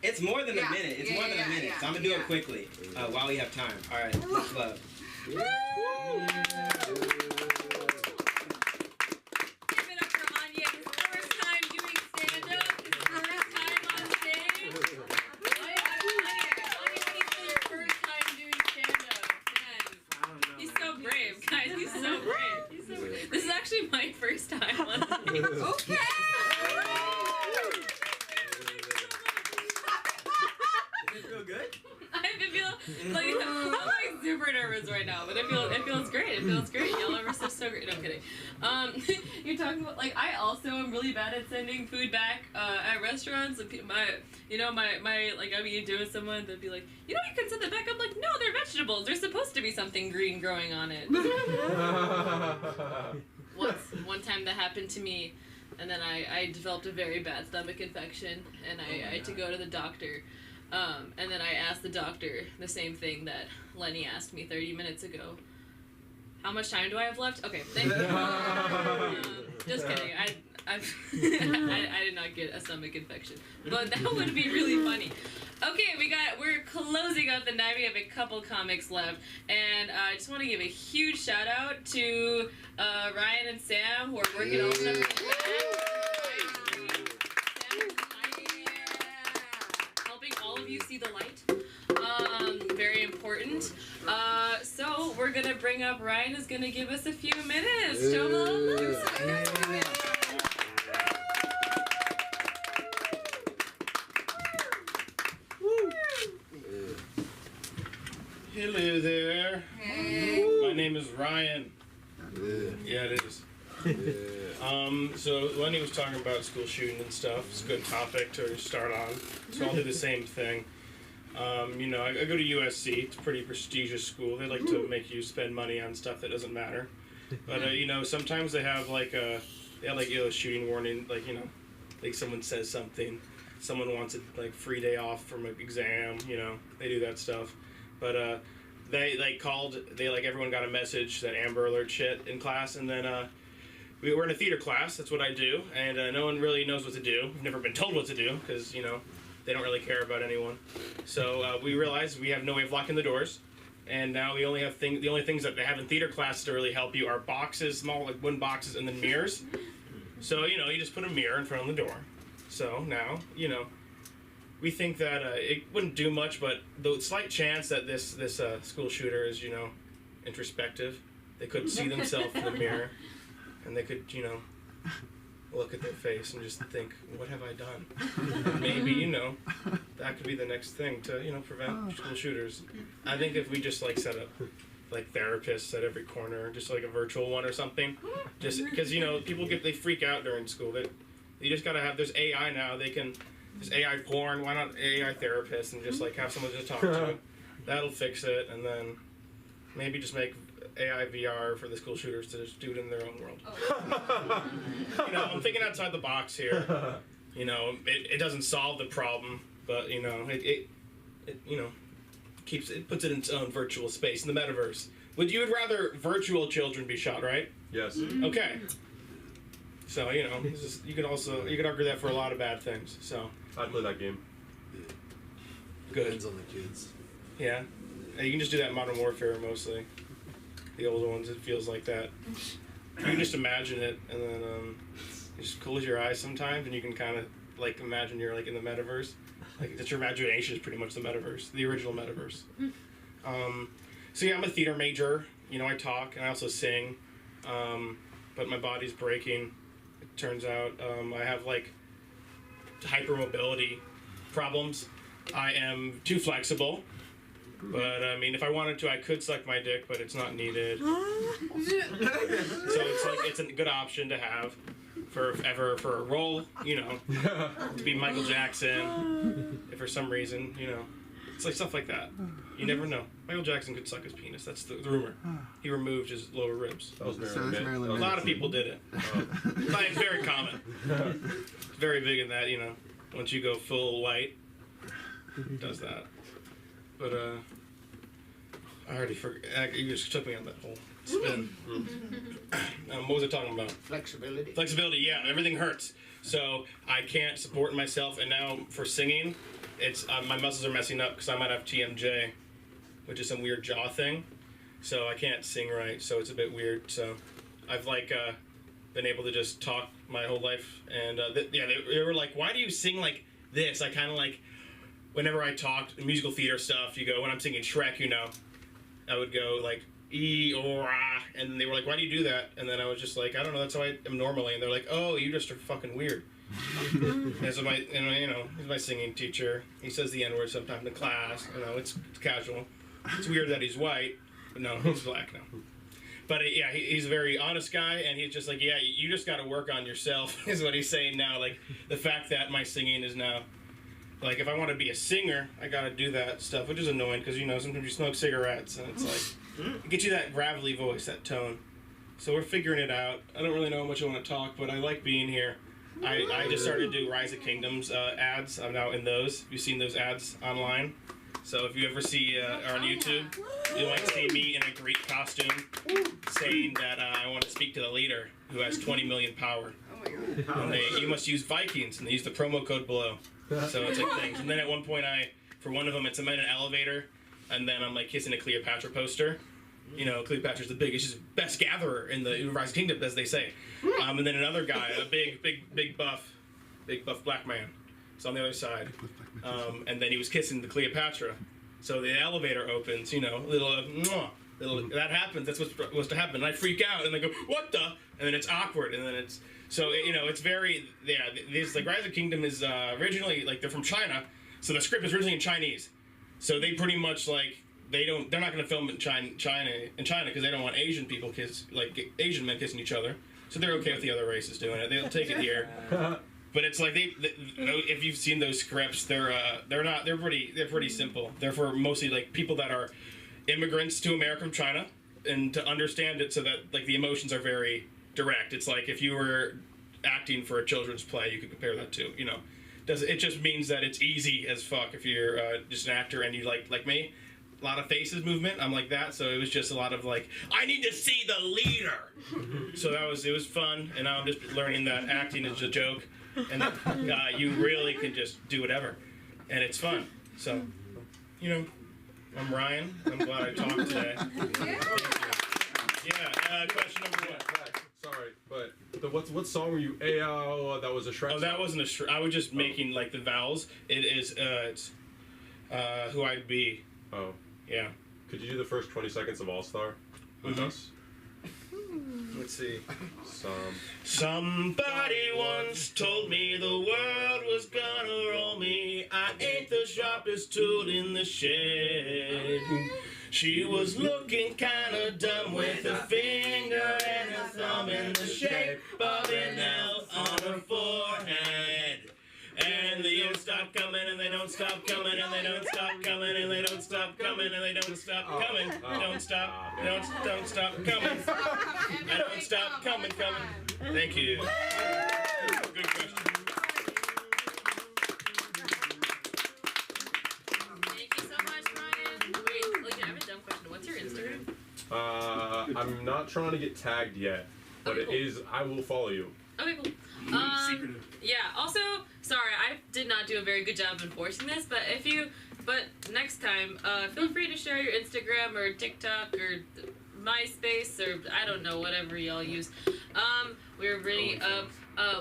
It's more than a minute. It's more than a minute, so I'm gonna do it quickly while we have time. All right, much love. This is actually my first time on stage. Okay! Does it feel good? I feel like I'm like super nervous right now, but it feels great. It feels great. Y'all are so great. No, I'm kidding. You're talking about like I also am really bad at sending food back at restaurants. My like I'd be doing someone that'd be like, you can send it back. I'm like, no, they're vegetables. There's supposed to be something green growing on it. One time that happened to me, and then I developed a very bad stomach infection, and I had to go to the doctor. And then I asked the doctor the same thing that Lenny asked me 30 minutes ago. How much time do I have left? Okay, thank you. Just kidding. I did not get a stomach infection, but that would be really funny. Okay, we're closing out the night. We have a couple comics left, and I just want to give a huge shout out to Ryan and Sam who are working on stuff. You see the light. Very important. So we're gonna bring up Ryan is gonna give us a few minutes. Show him a little love. Hello there. Hey. My name is Ryan. Yeah, it is. So Lenny was talking about school shooting and stuff. It's a good topic to start on. So I'll do the same thing. I go to USC. It's a pretty prestigious school. They like to make you spend money on stuff that doesn't matter. But sometimes they have a shooting warning. Like someone says something, someone wants a free day off from an exam. They do that stuff. But everyone got a message that Amber Alert shit in class, and then we were in a theater class. That's what I do, and no one really knows what to do. We've never been told what to do because they don't really care about anyone. So we realized we have no way of locking the doors, and now we only have the only things that they have in theater classes to really help you are boxes, small wooden boxes, and then mirrors. So you just put a mirror in front of the door. So now we think that it wouldn't do much, but the slight chance that this school shooter is introspective, they could see themselves in the mirror, and they could look at their face and just think, what have I done? And maybe that could be the next thing to prevent school shooters. I think if we just set up therapists at every corner, just a virtual one or something, just because people they freak out during school. You just gotta have. There's AI now. There's AI porn. Why not AI therapists and just like have someone to talk to? That'll fix it, and then maybe just make AI VR for the school shooters to just do it in their own world. You know, I'm thinking outside the box here. You know, it doesn't solve the problem, but you know, it you know, puts it in its own virtual space in the metaverse. You would rather virtual children be shot, right? Yes. Okay. So you know, you could argue that for a lot of bad things. So I'd play that game. good. Depends on the kids. Yeah. You can just do that in Modern Warfare mostly. The older ones, it feels like that. You can just imagine it, and then you just close your eyes sometimes, and you can kind of like imagine you're like in the metaverse. Like that, your imagination is pretty much the metaverse, the original metaverse. So yeah, I'm a theater major. You know, I talk and I also sing, but my body's breaking. It turns out I have like hypermobility problems. I am too flexible. But I mean, if I wanted to, I could suck my dick, but it's not needed. So it's like it's a good option to have for a role, you know, to be Michael Jackson. If for some reason, you know, it's like stuff like that. You never know. Michael Jackson could suck his penis. That's the rumor. He removed his lower ribs. That was Marilyn A lot of people did it. But it's very common. Very big in that, you know, once you go full white, it does that. But I already forgot. You just took me on that whole spin. What was I talking about? Flexibility. Flexibility, yeah. Everything hurts. So I can't support myself. And now for singing, it's my muscles are messing up because I might have TMJ, which is some weird jaw thing. So I can't sing right. So it's a bit weird. So I've like been able to just talk my whole life. And they were like, why do you sing like this? I kind of like... Whenever I talked musical theater stuff, you go, when I'm singing Shrek, you know, I would go like E or ah, and they were like, why do you do that? And then I was just like, I don't know, that's how I am normally. And they're like, oh, you just are fucking weird. And so he's my singing teacher. He says the N-word sometimes in class. You know, it's casual. It's weird that he's white, but no, he's black now. But yeah, he's a very honest guy, and he's just like, yeah, you just got to work on yourself, is what he's saying now. Like the fact that my singing is now. Like, if I want to be a singer, I gotta do that stuff, which is annoying, because, you know, sometimes you smoke cigarettes, and it's like, it gets you that gravelly voice, that tone. So we're figuring it out. I don't really know how much I want to talk, but I like being here. I just started to do Rise of Kingdoms ads. I'm now in those. You've seen those ads online. So if you ever see, or on YouTube, you might see me in a Greek costume saying that I want to speak to the leader who has 20 million power. And you must use Vikings, and they use the promo code below. So it's like things. And then at one point, for one of them, I'm in an elevator, and then I'm like kissing a Cleopatra poster. You know, Cleopatra's the biggest, she's the best gatherer in the Rise of Kingdom, as they say. And then another guy, a big buff black man, is on the other side. And then he was kissing the Cleopatra. So the elevator opens, you know, that happens. That's what's supposed to happen. And I freak out, and they go, what the? And then it's awkward, and then it's. So, you know, it's very, this, like, Rise of Kingdom is originally, like, they're from China, so the script is originally in Chinese. So they pretty much, like, they're not going to film it in China because they don't want Asian people Asian men kissing each other. So they're okay with the other races doing it. They'll take it here. But it's like, if you've seen those scripts, they're pretty simple. They're for mostly, like, people that are immigrants to America from China, and to understand it so that, like, the emotions are very direct. It's like if you were acting for a children's play, you could compare that to, you know. It just means that it's easy as fuck if you're just an actor and you like me. A lot of faces movement. I'm like that, so it was just a lot of like, I need to see the leader. So it was fun, and now I'm just learning that acting is a joke, and that you really can just do whatever, and it's fun. So, you know, I'm Ryan. I'm glad I talked today. Yeah. Question number 1. Sorry, but what song were you? That was a Shrek. Oh, that wasn't a Shrek. I was just making like the vowels. It is it's Who I'd Be. Oh. Yeah. Could you do the first 20 seconds of All Star with us? Let's see. Somebody once told me the world was gonna roll me. I ain't the sharpest tool in the shed. She was looking kinda dumb with a finger and a thumb in the shape of an L on her forehead. don't stop coming, and they don't stop coming, and they don't stop coming, and they don't stop coming. Don't stop coming. I don't stop coming. Thank you. Good question. Thank you so much, Ryan. Wait, like, I have a dumb question. What's your Instagram? I'm not trying to get tagged yet, but Okay, cool. it is. I will follow you. Okay, cool. Yeah. Also, sorry, I did not do a very good job enforcing this, but next time, feel free to share your Instagram or TikTok or MySpace or I don't know, whatever y'all use. We're bringing up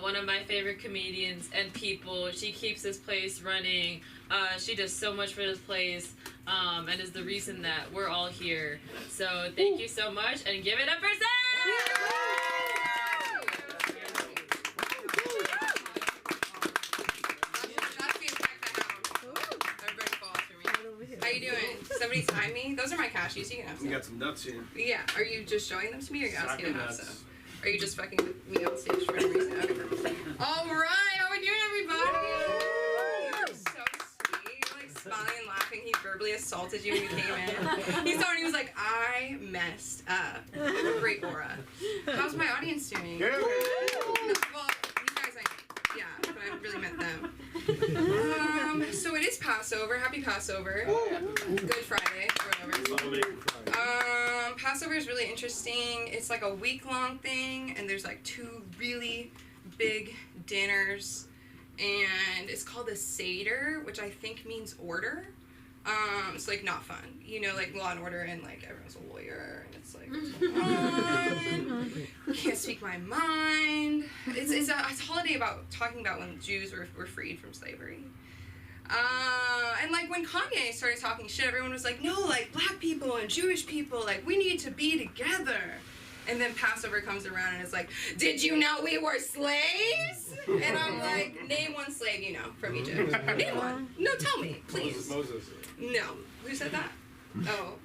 one of my favorite comedians and people. She keeps this place running. She does so much for this place, and is the reason that we're all here. So thank you so much, and give it up for Sam! Everybody fall after me. How you doing? Somebody sign me? Those are my cashews. You can have some. We got some nuts here. Yeah. Are you just showing them to me, or are you asking to have nuts. some? Are you just fucking with me on stage for any reason? Okay. All right. How we doing, everybody? You're so sweet. You're like smiling and laughing. He verbally assaulted you when you came in. He saw and he was like, "I messed up." You have a great aura. How's my audience doing? Yeah. No, well, you guys, yeah, but I really meant them. So it is Passover. Happy Passover. Good Friday, or whatever. Passover is really interesting. It's like a week-long thing, and there's like 2 really big dinners, and it's called a Seder, which I think means order. It's like not fun, you know, like Law and Order, and like everyone's a lawyer, and it's like what's going on? Can't speak my mind. It's a holiday about talking about when Jews were freed from slavery. And like when Kanye started talking shit, everyone was like, no, like black people and Jewish people, like we need to be together. And then Passover comes around and it's like, did you know we were slaves? And I'm like, name one slave you know from Egypt. Name one. No, tell me, please. Moses. No. Who said that? Oh.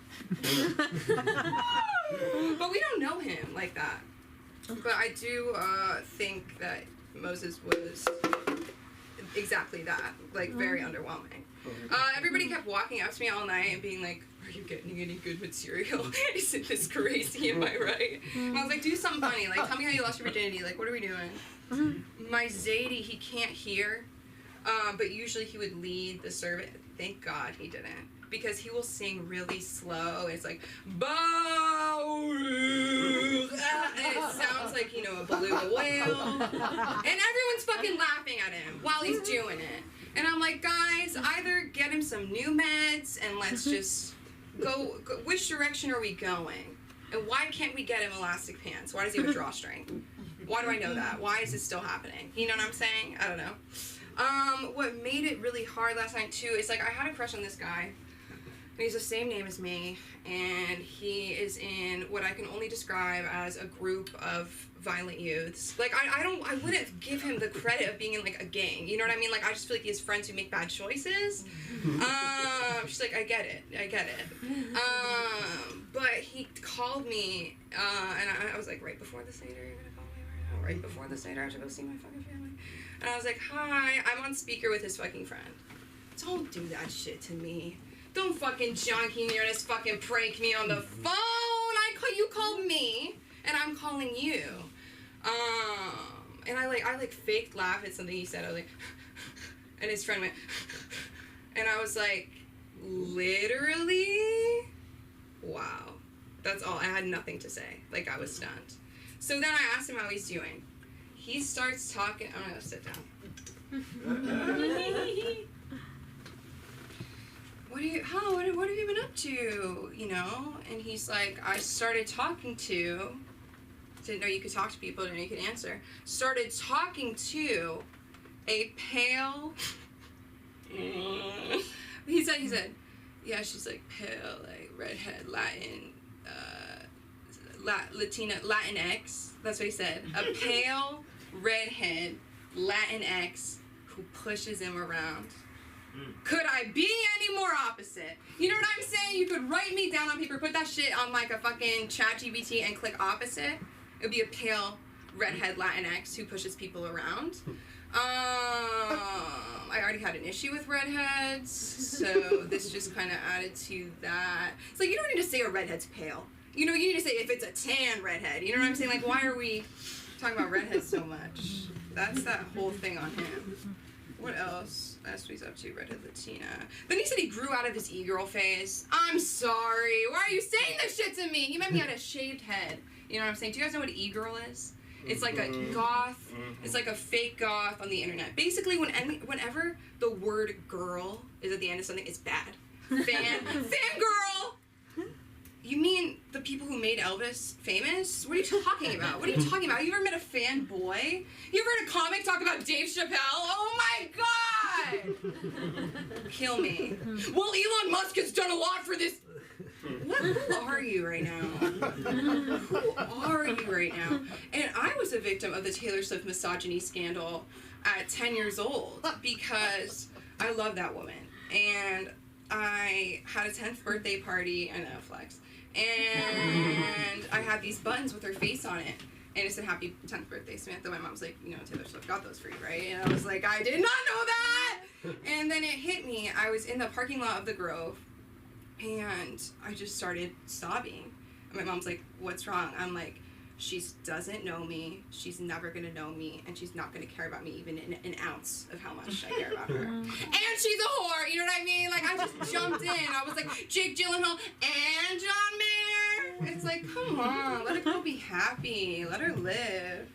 But we don't know him like that. But I do think that Moses was exactly that, like very underwhelming. Everybody kept walking up to me all night and being like, are you getting any good material? Isn't this crazy? Am I right? And I was like, do something funny. Like, tell me how you lost your virginity. Like, what are we doing? My Zadie, he can't hear, but usually he would lead the service. Thank God he didn't. Because he will sing really slow. It's like, Baruch. And it sounds like, you know, a beluga whale. And everyone's fucking laughing at him while he's doing it. And I'm like, guys, either get him some new meds and let's just go. Which direction are we going? And why can't we get him elastic pants? Why does he have a drawstring? Why do I know that? Why is this still happening? You know what I'm saying? I don't know. What made it really hard last night, too, is like I had a crush on this guy. And he's the same name as me, and he is in what I can only describe as a group of violent youths. Like, I wouldn't give him the credit of being in, like, a gang, you know what I mean? Like, I just feel like he has friends who make bad choices. She's like, I get it. But he called me, and I was like, right before the Seder, you're gonna call me right now? Right before the Seder, I have to go see my fucking family. And I was like, hi, I'm on speaker with his fucking friend. Don't do that shit to me. Don't fucking junkie me or just fucking prank me on the phone. You called me, and I'm calling you. And I faked laugh at something he said. I was like, and his friend went, and I was like, literally? Wow. That's all. I had nothing to say. Like, I was stunned. So then I asked him how he's doing. He starts talking. I'm gonna sit down. What have you been up to? You know? And he's like, I started talking to, didn't know you could talk to people, didn't know you could answer. Started talking to a pale, he said, yeah, she's like pale, like redhead, Latinx, that's what he said. A pale, redhead, Latinx who pushes him around. Could I be any more opposite? You know what I'm saying? You could write me down on paper, put that shit on like a fucking ChatGPT and click opposite. It would be a pale, redhead Latinx who pushes people around. I already had an issue with redheads, so this just kind of added to that. It's like, you don't need to say a redhead's pale. You know, you need to say if it's a tan redhead. You know what I'm saying? Like, why are we talking about redheads so much? That's that whole thing on him. What else? That's what he's up to, redhead Latina. Then he said he grew out of his e-girl phase. I'm sorry. Why are you saying this shit to me? He meant he had a shaved head. You know what I'm saying? Do you guys know what e-girl is? It's like a goth. It's like a fake goth on the internet. Basically, whenever the word girl is at the end of something, it's bad. Fangirl! You mean the people who made Elvis famous? What are you talking about? What are you talking about? You ever met a fanboy? You ever heard a comic talk about Dave Chappelle? Oh my god! Kill me. Well, Elon Musk has done a lot for this. Who are you right now? Who are you right now? And I was a victim of the Taylor Swift misogyny scandal at 10 years old because I love that woman. And I had a 10th birthday party, I know, flex. And I had these buttons with her face on it. And it said, happy 10th birthday, Samantha. My mom was like, you know, Taylor Swift got those for you, right? And I was like, I did not know that! And then it hit me. I was in the parking lot of the Grove. And I just started sobbing. And my mom's like, what's wrong? I'm like, she doesn't know me. She's never going to know me. And she's not going to care about me even in an ounce of how much I care about her. And she's a whore. You know what I mean? Like, I just jumped in. I was like, Jake Gyllenhaal and John Mayer. It's like, come on. Let a girl be happy. Let her live.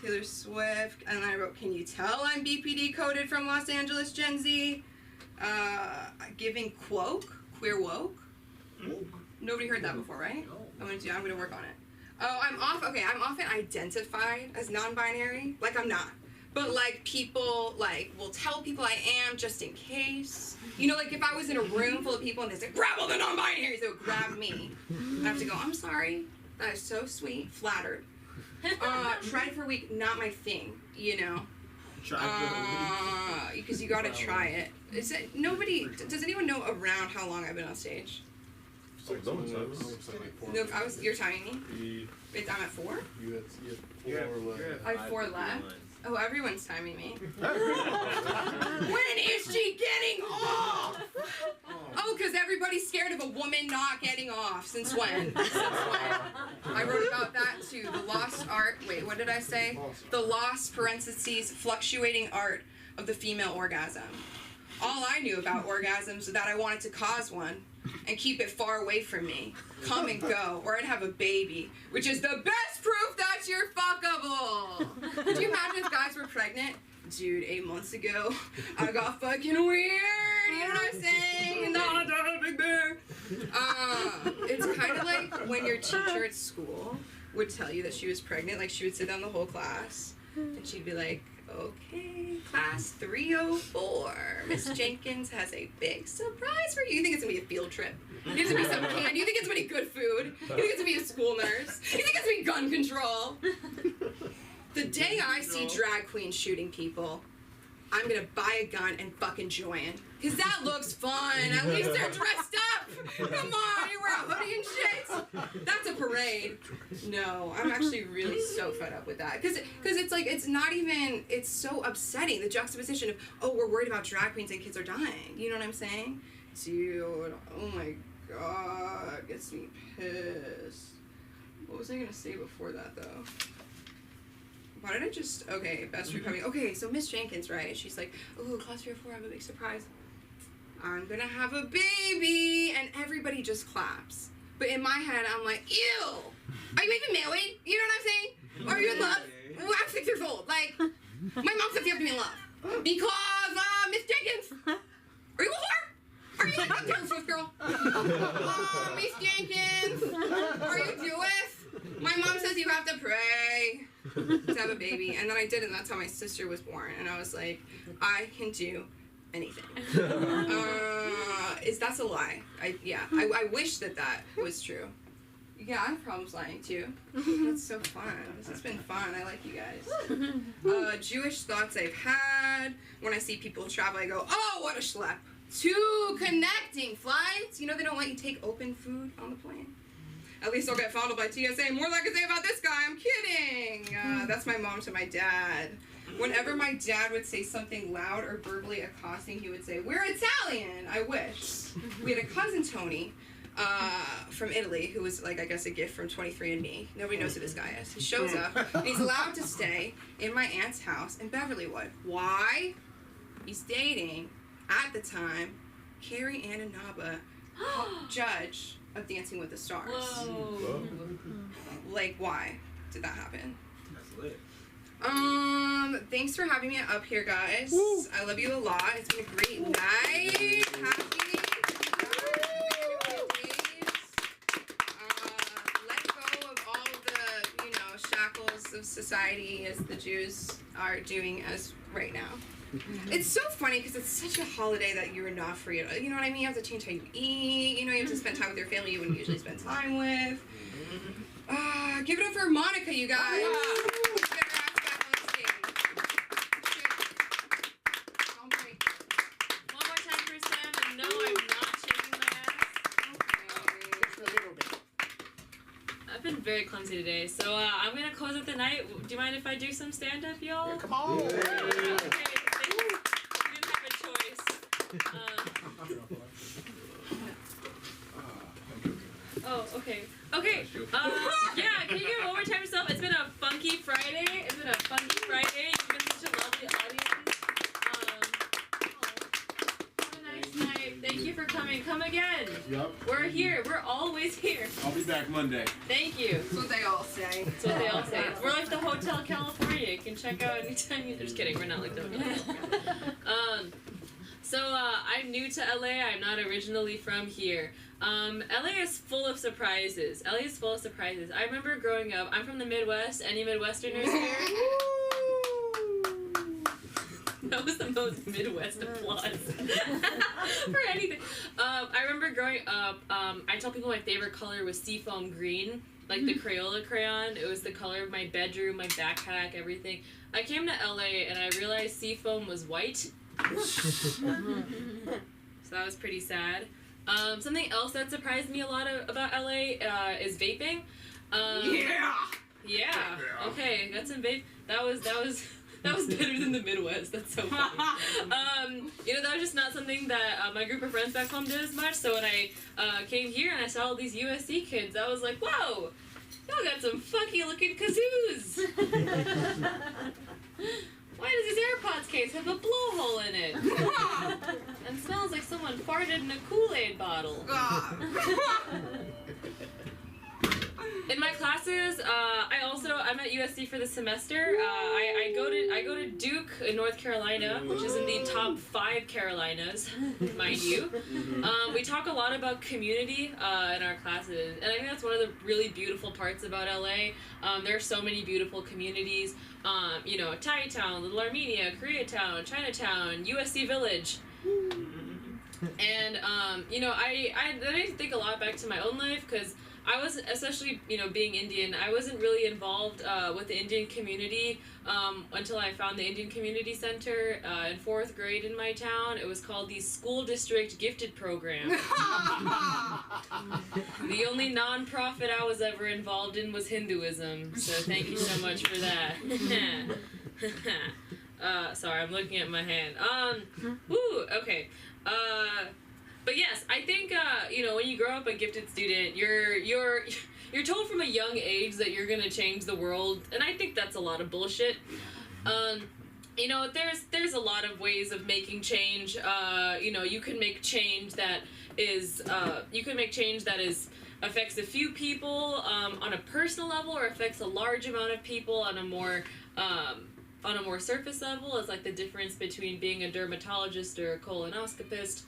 Taylor Swift. And then I wrote, can you tell I'm BPD coded from Los Angeles, Gen Z? Giving queer woke. Nobody heard that before, right? I'm gonna work on it. Oh, I'm often identified as non-binary. Like, I'm not. But, like, people, like, will tell people I am just in case. You know, like, if I was in a room full of people and they say, grab all the non-binaries, they would grab me. I have to go, I'm sorry. That is so sweet. Flattered. Try for a week, not my thing, you know. Because you gotta try it. Does anyone know around how long I've been on stage? No, you're timing me? I'm at 4? You had 4 left. I have 4 left? Oh, everyone's timing me. When is she getting off? Oh, because everybody's scared of a woman not getting off. Since when? I wrote about that too. The lost art. Wait, what did I say? The lost parentheses fluctuating art of the female orgasm. All I knew about orgasms was that I wanted to cause one and keep it far away from me. Come and go, or I'd have a baby, which is the best proof that you're fuckable. Could you imagine if guys were pregnant? Dude, 8 months ago, I got fucking weird. You know what I'm saying? Not a big bear. It's kind of like when your teacher at school would tell you that she was pregnant. Like, she would sit down the whole class, and she'd be like, okay, class 304. Miss Jenkins has a big surprise for you. You think it's gonna be a field trip? You think it's gonna be some candy? You think it's gonna be good food? You think it's gonna be a school nurse? You think it's gonna be gun control? The day I see drag queens shooting people, I'm gonna buy a gun and fucking join. Cause that looks fun. At least they're dressed up. Come on, you wear a hoodie and shit. That's a parade. No, I'm actually really so fed up with that. Cause it's like, it's not even, it's so upsetting. The juxtaposition of, oh, we're worried about drag queens and kids are dying. You know what I'm saying? Dude, oh my god, gets me pissed. What was I gonna say before that though? Why did I just, okay, best recovering. Okay, so Miss Jenkins, right? She's like, oh, class 304, I have a big surprise. I'm gonna have a baby, and everybody just claps. But in my head, I'm like, ew, are you even married? You know what I'm saying? Are you in love? Well, I'm 6 years old. Like, my mom says you have to be in love. Because, Miss Jenkins, are you a whore? Are you like a Taylor Swift girl? Miss Jenkins, are you Jewish? My mom says you have to pray to have a baby, and then I did, and that's how my sister was born. And I was like, I can do anything. That's a lie. I wish that was true. Yeah, I have problems lying too. That's so fun. This has been fun. I like you guys. Jewish thoughts I've had. When I see people travel, I go, oh, what a schlep. 2 connecting flights. You know they don't let you take open food on the plane. At least I'll get fondled by TSA. More than I can say about this guy. I'm kidding. That's my mom to my dad. whenever my dad would say something loud or verbally accosting, he would say, "We're Italian." I wish. We had a cousin, Tony, from Italy, who was like, I guess, a gift from 23andMe. Nobody knows who this guy is. He shows up, and he's allowed to stay in my aunt's house in Beverlywood. Why? He's dating, at the time, Carrie Ann Inaba, judge of Dancing with the Stars. Whoa. Like, why did that happen? That's lit. Thanks for having me up here, guys. I love you a lot. It's been a great night. Happy let go of all the, shackles of society as the Jews are doing as right now. It's so funny because it's such a holiday that you're not free. You know what I mean? You have to change how you eat. You have to spend time with your family you wouldn't usually spend time with. Give it up for Monica, you guys. Get her ass back on stage. Don't break it. One more time for Sam, and no, I'm not shaking my ass. I've been very clumsy today, so I'm gonna close out the night. Do you mind if I do some stand-up, y'all? Yeah, come on. Okay, thank you. You didn't have a choice. Oh, okay. Okay. Yeah, can you give it one more time yourself? It's been a funky Friday. You've been such a lovely audience. Have a nice night. Thank you for coming. Come again. Yep. We're here. We're always here. I'll be back Monday. Thank you. That's what they all say. That's what they all say. We're like the Hotel California. You can check out anytime you... Just kidding. We're not like the Hotel California. So I'm new to LA. I'm not originally from here. LA is full of surprises. LA is full of surprises. I remember growing up. I'm from the Midwest. Any Midwesterners here? That was the most Midwest applause for anything. I remember growing up. I tell people my favorite color was seafoam green, like the Crayola crayon. It was the color of my bedroom, my backpack, everything. I came to LA and I realized seafoam was white. So that was pretty sad. Something else that surprised me a lot about LA is vaping. Yeah. Okay, got some vape. That was better than the Midwest. That's so funny. That was just not something that my group of friends back home did as much. So when I came here and I saw all these USC kids, I was like, whoa, y'all got some funky looking kazoos. Why does this AirPods case have a blowhole in it? And smells like someone farted in a Kool-Aid bottle. In my classes, I'm at USC for the semester. I go to Duke in North Carolina, which is in the top 5 Carolinas, mind you. We talk a lot about community in our classes, and I think that's one of the really beautiful parts about LA. There are so many beautiful communities. Thai Town, Little Armenia, Koreatown, Chinatown, USC Village. And I think a lot back to my own life because I was, especially, being Indian, I wasn't really involved with the Indian community until I found the Indian Community Center in 4th grade in my town. It was called the School District Gifted Program. The only non-profit I was ever involved in was Hinduism, so thank you so much for that. Sorry, I'm looking at my hand. Okay. But yes, I think when you grow up a gifted student, you're told from a young age that you're gonna change the world, and I think that's a lot of bullshit. There's a lot of ways of making change. You can make change that is affects a few people on a personal level, or affects a large amount of people on a more surface level. It's like the difference between being a dermatologist or a colonoscopist.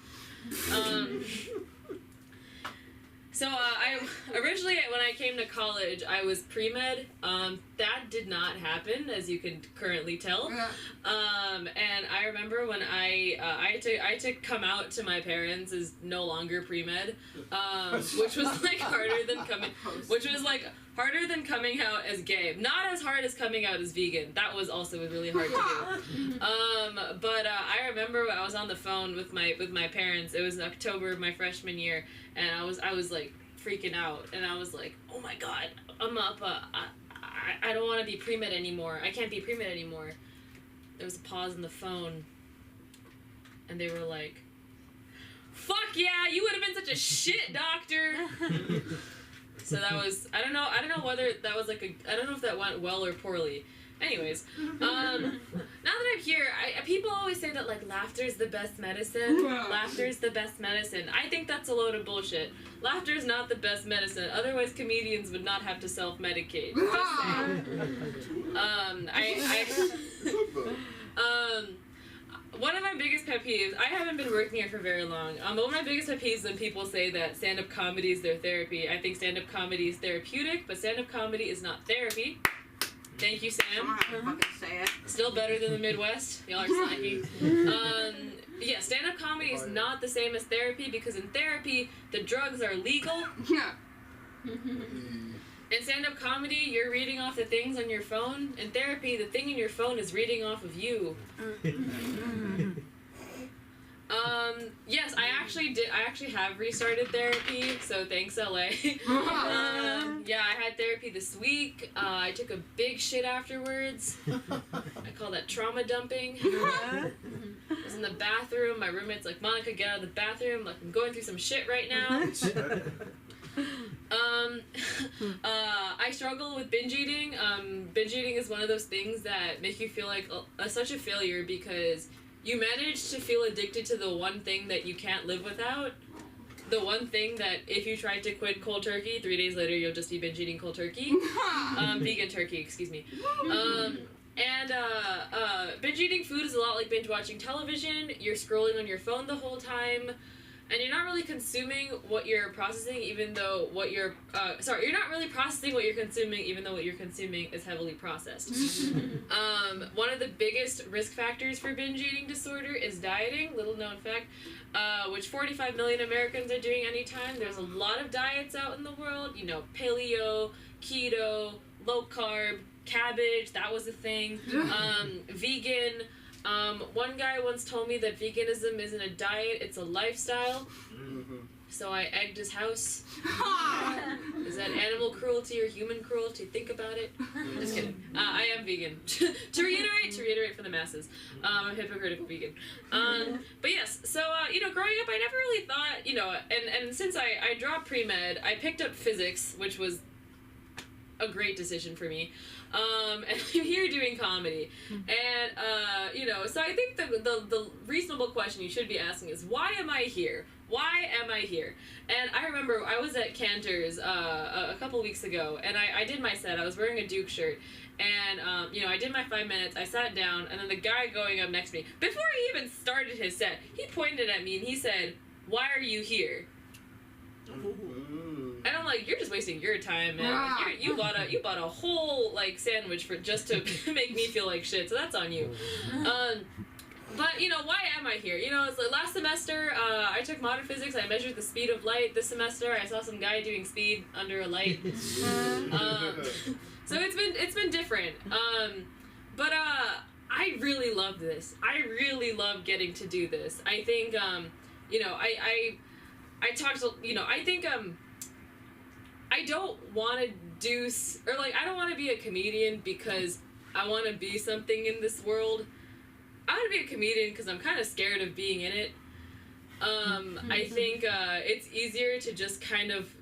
I originally, when I came to college, I was pre-med. That did not happen, as you can currently tell. And I remember when I had to come out to my parents as no longer pre-med, which was harder than coming out as gay. Not as hard as coming out as vegan. That was also really hard to do. But I remember when I was on the phone with my parents. It was October of my freshman year, and I was freaking out, and I was like, oh my god, I'm up. I don't want to be pre-med anymore. I can't be pre-med anymore. there was a pause in the phone, and they were like, "Fuck yeah, you would have been such a shit doctor." So that was, I don't know whether that was like I don't know if that went well or poorly. Anyways, now that I'm here, people always say that like laughter's the best medicine. Laughter's the best medicine. I think that's a load of bullshit. Laughter's not the best medicine. Otherwise, comedians would not have to self-medicate. Just saying. One of my biggest pet peeves, I haven't been working here for very long, but one of my biggest pet peeves is when people say that stand-up comedy is their therapy. I think stand-up comedy is therapeutic, but stand-up comedy is not therapy. Thank you, Sam. Still better than the Midwest. Y'all are slacking. Yeah, stand-up comedy is not the same as therapy, because in therapy, the drugs are legal. Yeah. In stand-up comedy, you're reading off the things on your phone. In therapy, the thing in your phone is reading off of you. Yes, I actually have restarted therapy, so thanks, LA. Yeah, I had therapy this week. I took a big shit afterwards. I call that trauma dumping. I was in the bathroom. My roommate's like, "Monica, get out of the bathroom. Like, I'm going through some shit right now." I struggle with binge eating. Binge eating is one of those things that make you feel like such a failure, because you manage to feel addicted to the one thing that you can't live without. The one thing that if you tried to quit cold turkey, 3 days later you'll just be binge eating cold turkey. Vegan turkey, excuse me. Binge eating food is a lot like binge watching television. You're scrolling on your phone the whole time, and you're not really consuming what you're processing, even though what you're you're not really processing what you're consuming, even though what you're consuming is heavily processed. One of the biggest risk factors for binge eating disorder is dieting, little known fact, which 45 million Americans are doing anytime. There's a lot of diets out in the world, you know, paleo, keto, low carb, cabbage, that was a thing, vegan. One guy once told me that veganism isn't a diet, it's a lifestyle. So I egged his house. Is that animal cruelty or human cruelty? Think about it. Just kidding. I am vegan. to reiterate for the masses, I'm a hypocritical vegan. But yes, so, growing up, I never really thought, and since I dropped pre-med, I picked up physics, which was a great decision for me. And I'm here doing comedy. And, so I think the reasonable question you should be asking is, why am I here? Why am I here? And I remember I was at Cantor's a couple weeks ago, and I did my set. I was wearing a Duke shirt. And, I did my 5 minutes, I sat down, and then the guy going up next to me, before he even started his set, he pointed at me and he said, "Why are you here?" And I'm like, "You're just wasting your time, man. Like, you bought a whole sandwich just to make me feel like shit. So that's on you." But why am I here? It's like last semester I took modern physics. I measured the speed of light. This semester I saw some guy doing speed under a light. So it's been different. But I really love this. I really love getting to do this. I think I talked to, I think I don't want to do, I don't want to be a comedian because I want to be something in this world. I want to be a comedian because I'm kind of scared of being in it. I think it's easier to just kind of,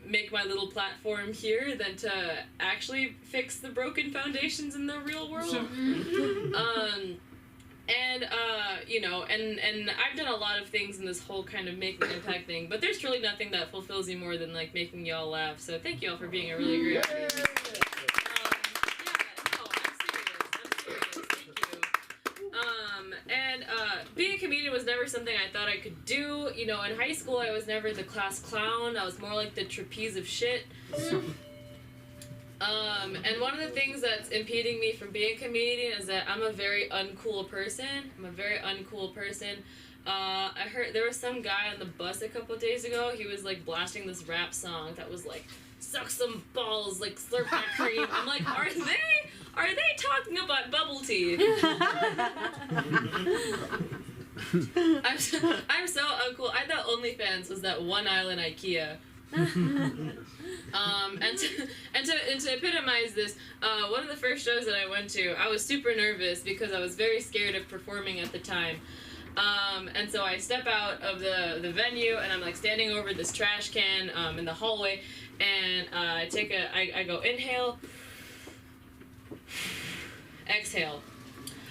make my little platform here than to actually fix the broken foundations in the real world. And I've done a lot of things in this whole kind of making an impact thing, but there's truly nothing that fulfills you more than making y'all laugh. So thank y'all for being a really great audience. I'm serious. Thank you. Being a comedian was never something I thought I could do. In high school I was never the class clown. I was more like the trapeze of shit. And one of the things that's impeding me from being a comedian is that I'm a very uncool person. I heard there was some guy on the bus a couple days ago. He was blasting this rap song that was suck some balls, slurp that cream. I'm like, are they talking about bubble tea? I'm so uncool. I thought OnlyFans was that one island IKEA And to epitomize this, one of the first shows that I went to, I was super nervous because I was very scared of performing at the time. And so I step out of the venue and I'm like standing over this trash can in the hallway, and I go inhale, exhale.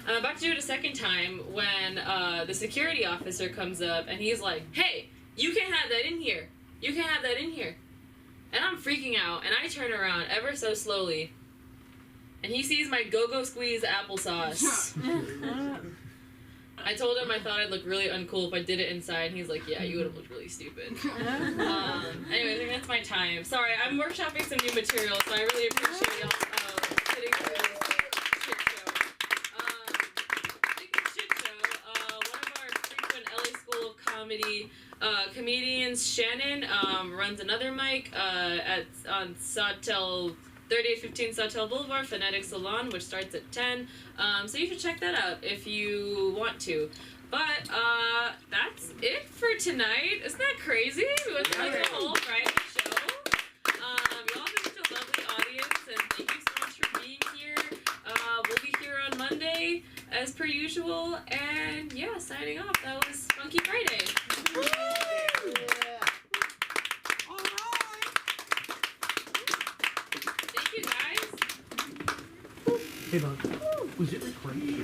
I'm about to do it a second time when the security officer comes up and he's like, "Hey, you can't have that in here. You can't have that in here." And I'm freaking out, and I turn around ever so slowly, and he sees my Go-Go Squeeze applesauce. I told him I thought I'd look really uncool if I did it inside, and he's like, "Yeah, you would have looked really stupid." Anyway, I think that's my time. Sorry, I'm workshopping some new material, so I really appreciate y'all sitting through this shit show. Speaking of shit show, one of our frequent LA School of Comedy comedians, Shannon, runs another mic on Sawtell 3815 Sawtell Boulevard, Phonetic Salon, which starts at 10. So you should check that out if you want to. But that's it for tonight. Isn't that crazy? We went through the whole Friday show. Y'all have been such a lovely audience, and thank you so much for being here. We'll be here on Monday as per usual. And yeah, signing off. That was Funky Friday. Thank you, guys. Hey, Bob, was it recording?